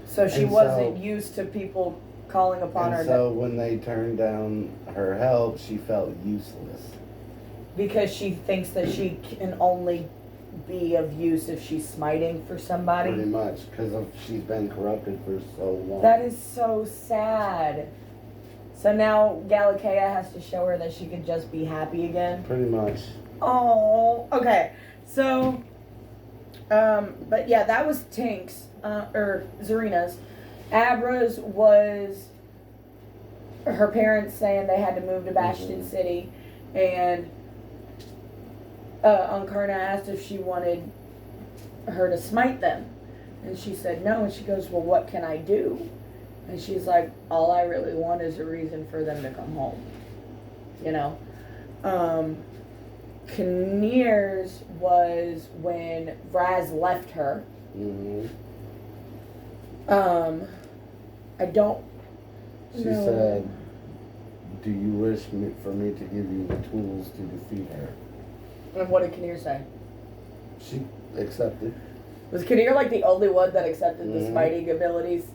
So she And wasn't so- used to people calling upon her And so when they turned down her help, she felt useless. because she thinks that she can only be of use if she's smiting for somebody. Pretty much, because she's been corrupted for so long. That is so sad. So now Galatea has to show her that she can just be happy again. Pretty much. Oh, okay. So, but yeah, that was Tink's, or Zarina's. Abra's was her parents saying they had to move to Bastion Mhm. City, and Ankarna asked if she wanted her to smite them. And she said no, and she goes, well, what can I do? And she's like, all I really want is a reason for them to come home. You know? Kinnear's was when Raz left her. Mm-hmm. I don't She know. said, "Do you wish for me to give you the tools to defeat her?" And what did Kinnear say? She accepted. Was Kinnear like the only one that accepted the Mhm. fighting abilities?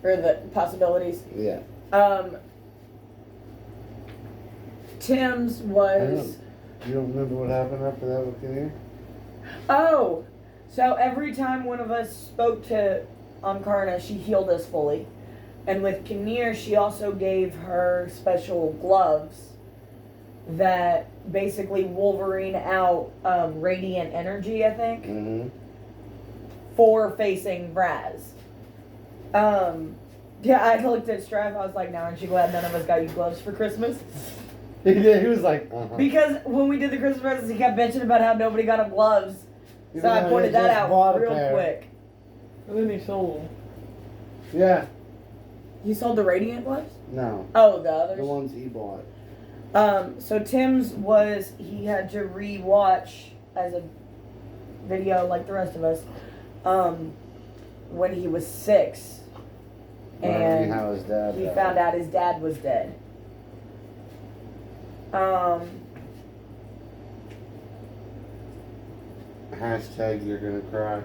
Or the possibilities? Yeah. Tim's was... You don't remember what happened after that with Kinnear? Oh! So every time one of us spoke to Karna, she healed us fully. And with Kinnear, she also gave her special gloves that basically Wolverine out radiant energy, I think, Mm-hmm. for facing Raz. Yeah, I looked at Straff, I was like, now aren't you glad none of us got you gloves for Christmas? He did. He was like, Because when we did the Christmas presents, he kept bitching about how nobody got him gloves. Even So I though he pointed that just out bought a real pair. quick. And then he sold them. Yeah. You sold the radiant gloves? No. Oh, the others? The ones he bought. So Tim's was, he had to re-watch as a video like the rest of us, when he was 6. Learning And how his dad he died. found out his dad was dead. Hashtag you're gonna cry.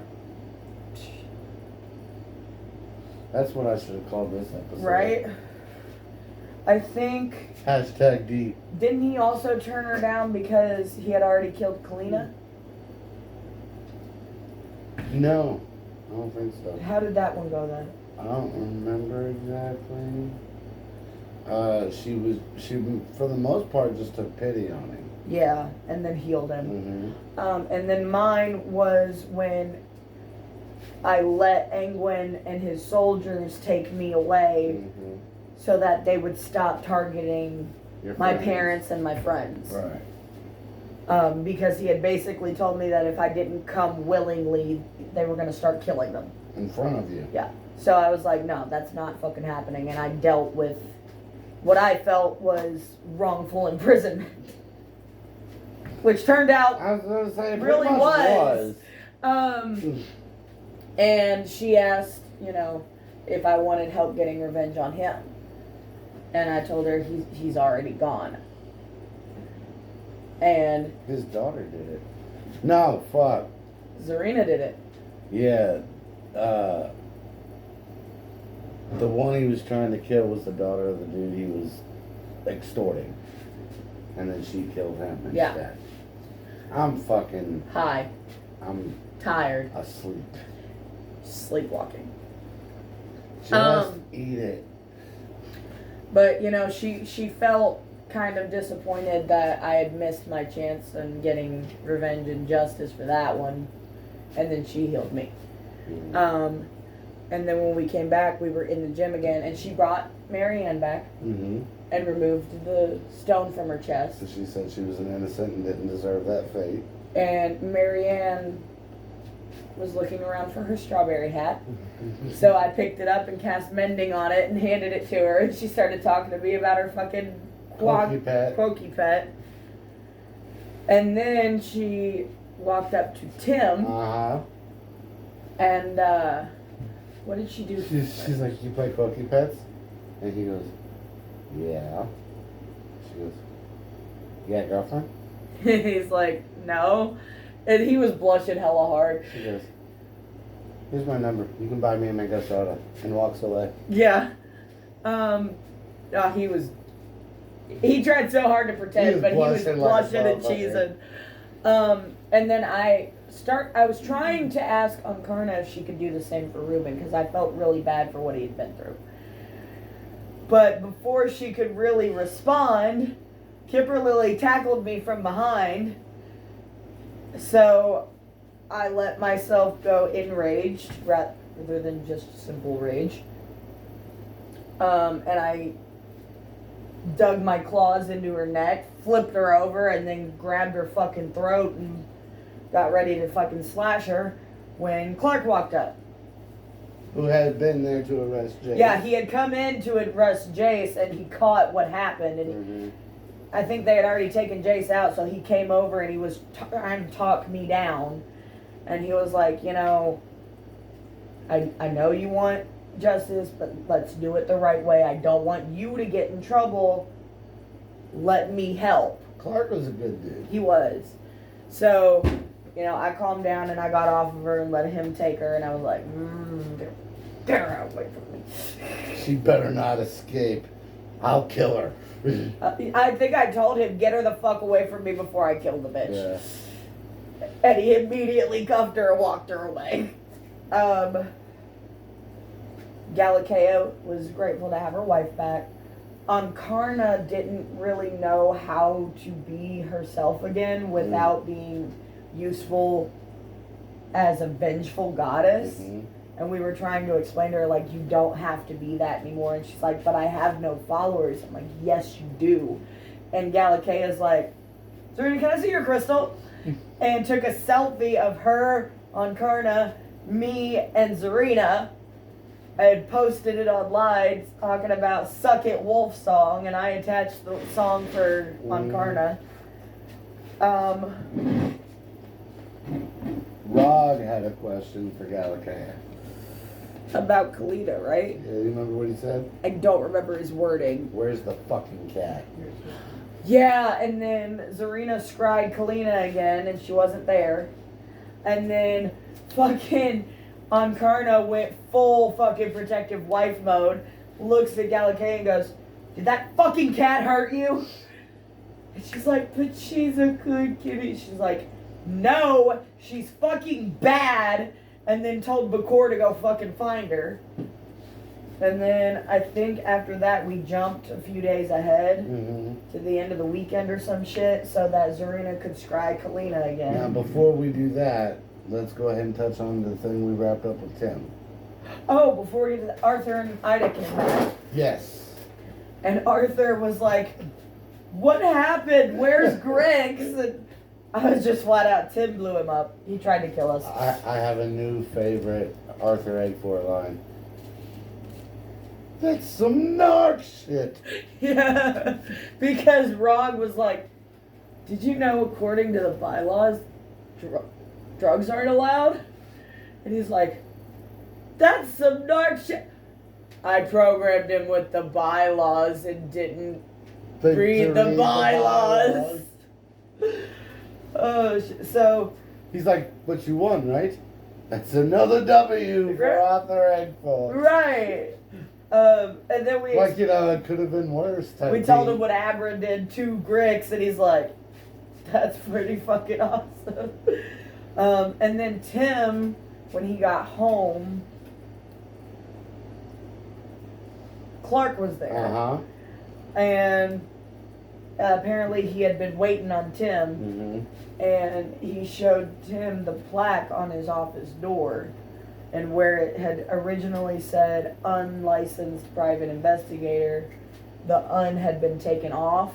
That's what I should have called this episode. Right? I think, Hashtag deep. didn't he also turn her down because he had already killed Kalina? No. I don't think so. How did that one go then? I don't remember exactly. She for the most part just took pity on him. Yeah, and then healed him. Mm-hmm. And then mine was when I let Angwin and his soldiers take me away Mm-hmm. so that they would stop targeting Your my friends. parents and my friends. Right. Because he had basically told me that if I didn't come willingly, they were going to start killing them. In front of you. Yeah. So I was like, no, that's not fucking happening. And I dealt with what I felt was wrongful imprisonment. Which turned out I was gonna say it really pretty much was. And she asked, if I wanted help getting revenge on him. And I told her he's already gone. And His daughter did it. No, fuck. Zarina did it. Yeah. The one he was trying to kill was the daughter of the dude he was extorting. And then she killed him instead. Yeah. Hi. I'm Tired. asleep. Sleepwalking. Just eat it. But, she felt kind of disappointed that I had missed my chance on getting revenge and justice for that one. And then she healed me. And then when we came back, we were in the gym again, and she brought Marianne back Mm-hmm. and removed the stone from her chest. So she said she was an innocent and didn't deserve that fate. And Marianne was looking around for her strawberry hat. So I picked it up and cast mending on it and handed it to her, and she started talking to me about her fucking Quokey pet. And then she walked up to Tim, Uh-huh. and what did she do? She's like, you play Pokey Pets? And he goes, yeah. She goes, you got a girlfriend? He's like, no. And he was blushing hella hard. She goes, here's my number. You can buy me a mango soda. And walks away. Yeah. He tried so hard to pretend, but he was blushing like a blushing and motherfucker. cheesing. And then I was trying to ask Karna if she could do the same for Ruben, because I felt really bad for what he had been through. But before she could really respond, Kipper Lily tackled me from behind. So I let myself go enraged rather than just simple rage. And I dug my claws into her neck, flipped her over, and then grabbed her fucking throat and got ready to fucking slash her when Clark walked up. Who had been there to arrest Jace. Yeah, he had come in to arrest Jace, and he caught what happened, and Mhm. I think they had already taken Jace out, so he came over and he was trying to talk me down, and he was like, you know, I know you want justice, but let's do it the right way. I don't want you to get in trouble. Let me help. Clark was a good dude. He was. So, you know, I calmed down and I got off of her and let him take her, and I was like, get her out away from me. She better not escape. I'll kill her. I think I told him, get her the fuck away from me before I kill the bitch. Yeah. And he immediately cuffed her and walked her away. Galakeo was grateful to have her wife back. Karna didn't really know how to be herself again without being useful as a vengeful goddess. Mhm. And we were trying to explain to her, like, you don't have to be that anymore. And she's like, but I have no followers. I'm like, yes, you do. And Galakea's like, Serena, can I see your crystal? And took a selfie of her on Karna, me, and Zarina. I had posted it online talking about Suck It Wolf song, and I attached the song for on Karna. Rog had a question for Galakea. About Kalita, right? Yeah, you remember what he said? I don't remember his wording. Where's the fucking cat? Yeah, and then Zarina scried Kalina again, and she wasn't there. And then fucking Karna went full fucking protective wife mode, looks at Galakea and goes, did that fucking cat hurt you? And she's like, but she's a good kitty. She's like, no, she's fucking bad. And then told Bakor to go fucking find her. And then I think after that we jumped a few days ahead to the end of the weekend or some shit so that Zarina could scry Kalina again. Now, before we do that, let's go ahead and touch on the thing we wrapped up with Tim. Oh, before we did that, Arthur and Ida came back. Yes. And Arthur was like, what happened? Where's Griggs? And I was just flat out, Tim blew him up. He tried to kill us. I have a new favorite Arthur Egg 4 line. That's some narc shit. Yeah, because Rog was like, did you know according to the bylaws, drugs aren't allowed? And he's like, that's some narc shit. I programmed him with the bylaws and didn't read the bylaws. Oh, so he's like, but you won, right? That's another W for Arthur Egg 4. Right. And then we Like, you know, it could have been worse. we told him what Abra did to Grix, and he's like, that's pretty fucking awesome. And then Tim, when he got home, Clark was there. Uh-huh. And apparently he had been waiting on Tim, Mm-hmm. and he showed Tim the plaque on his office door, and where it had originally said unlicensed private investigator, the un had been taken off,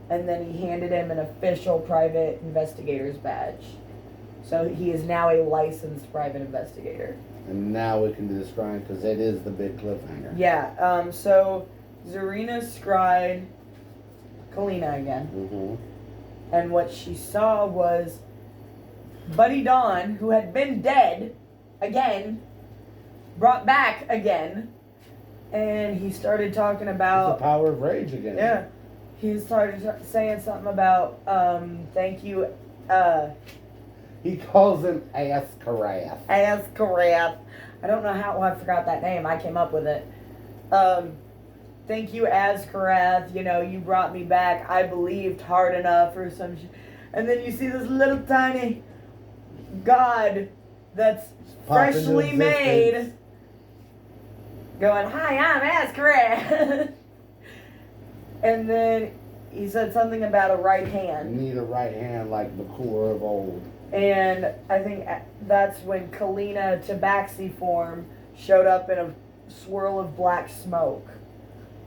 and then he handed him an official private investigator's badge. So he is now a licensed private investigator. And now we can do the scrying because it is the big cliffhanger. Yeah, so Zarina scried Kalina again. Mm-hmm. And what she saw was Buddy Don, who had been dead again, brought back again. And he started talking It's about... the power of rage again. Yeah. He started saying something about, thank you, He calls him Askarath. Azkarath. I don't know how I forgot that name. I came up with it. Thank you, Azkarath. You know, you brought me back. I believed hard enough or some shit. And then you see this little tiny god that's Pop into freshly existence. made going, hi, I'm Azkarath. And then he said something about a right You hand. need a right hand like Bakor of old. And I think that's when Kalina Tabaxi form showed up in a swirl of black smoke.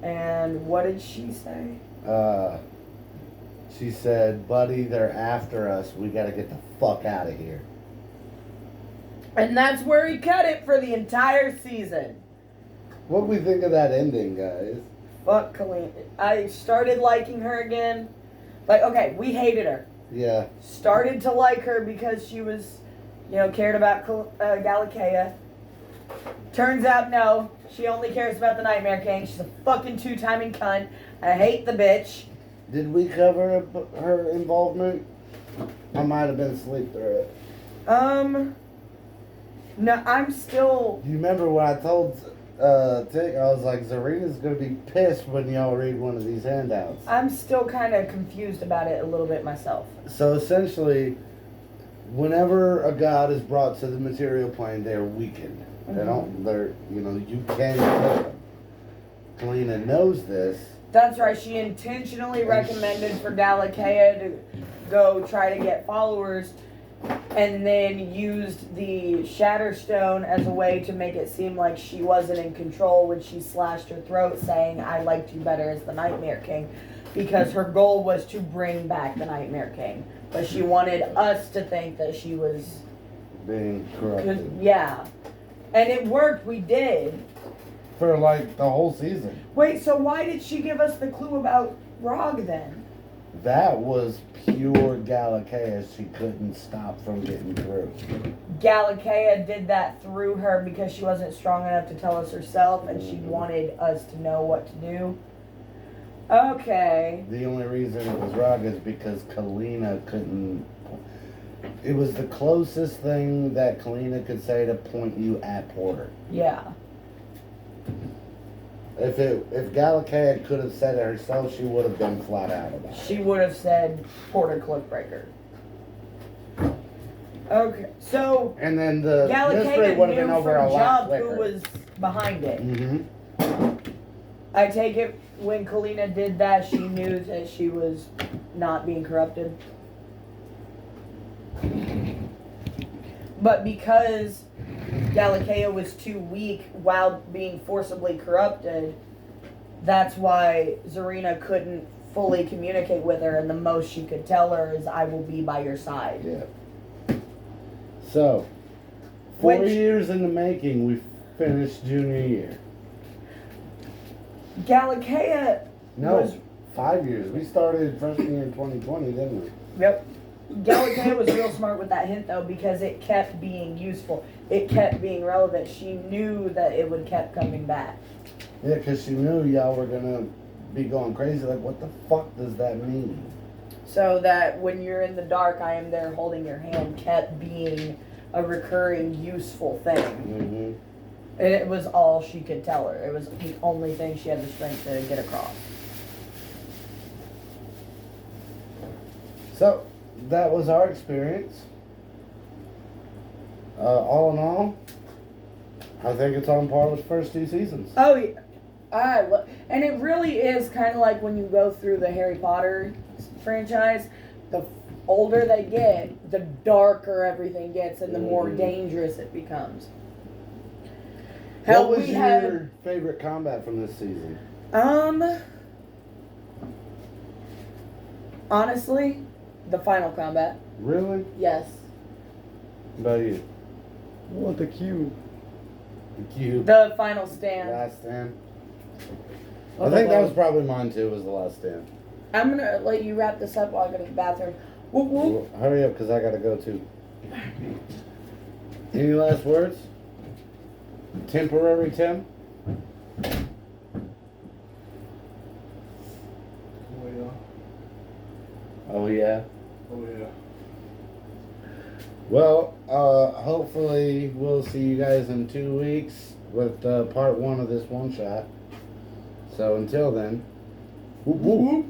And what did she say? She said, buddy, they're after us. We gotta get the fuck out of here. And that's where he cut it for the entire season. What we think of that ending, guys? Fuck Colleen. I started liking her again. Like, okay, we hated her. Yeah. Started to like her because she was, cared about Galatea. Turns out, no. She only cares about the Nightmare King. She's a fucking two-timing cunt. I hate the bitch. Did we cover her involvement? I might have been asleep through it. No, I'm still... Do you remember when I told Tick, I was like, Zarina's gonna be pissed when y'all read one of these handouts. I'm still kind of confused about it a little bit myself. So essentially, whenever a god is brought to the material plane, they're weakened. You can kill them. Kalina knows this. That's right. She intentionally recommended for Galatea to go try to get followers, and then used the Shatterstone as a way to make it seem like she wasn't in control when she slashed her throat, saying, "I liked you better as the Nightmare King," because her goal was to bring back the Nightmare King. But she wanted us to think that she was... Being corrupted. Yeah. And it worked. We did. For like the whole season. Wait, so why did she give us the clue about Rog then? That was pure Galatea. She couldn't stop from getting through. Galatea did that through her because she wasn't strong enough to tell us herself, and she wanted us to know what to do. Okay. The only reason it was Rog is because Kalina couldn't. It was the closest thing that Kalina could say to point you at Porter. Yeah. If Galatea could have said it herself, she would have been flat out about it. She would have said Porter Cloakbreaker. Okay, so And then the mystery Galatea would have been knew over a from lot jump quicker. who was behind it. Mm-hmm. I take it when Kalina did that, she knew that she was not being corrupted. But because Galatea was too weak while being forcibly corrupted, that's why Zarina couldn't fully communicate with her, and the most she could tell her is, "I will be by your side." Yeah. So, 4 Which- years in the making, we finished junior year. Galatea No, was... 5 years. We started freshman year in 2020, didn't we? Yep. Galatea was real smart with that hint, though, because it kept being useful. It kept being relevant. She knew that it would kept coming back. Yeah, because she knew y'all were going to be going crazy. Like, what the fuck does that mean? So that when you're in the dark, I am there holding your hand kept being a recurring, useful thing. Mm-hmm. And it was all she could tell her. It was the only thing she had the strength to get across. So, that was our experience. All in all, I think it's on par with the first 2 seasons. Oh, yeah. And it really is kind of like when you go through the Harry Potter franchise, the older they get, the darker everything gets and the more dangerous it becomes. What was your favorite combat from this season? Honestly, the final combat. Really? Yes. What about you? What the cube? The cube. The final stand. Last stand. I think that was probably mine too, was the last stand. I'm gonna let you wrap this up while I go to the bathroom. Whoop, whoop. Well, hurry up, because I gotta go too. Any last words? Temporary Tim? Oh yeah. Oh yeah. Oh yeah. Well, hopefully we'll see you guys in 2 weeks with part 1 of this one shot. So until then, whoop whoop.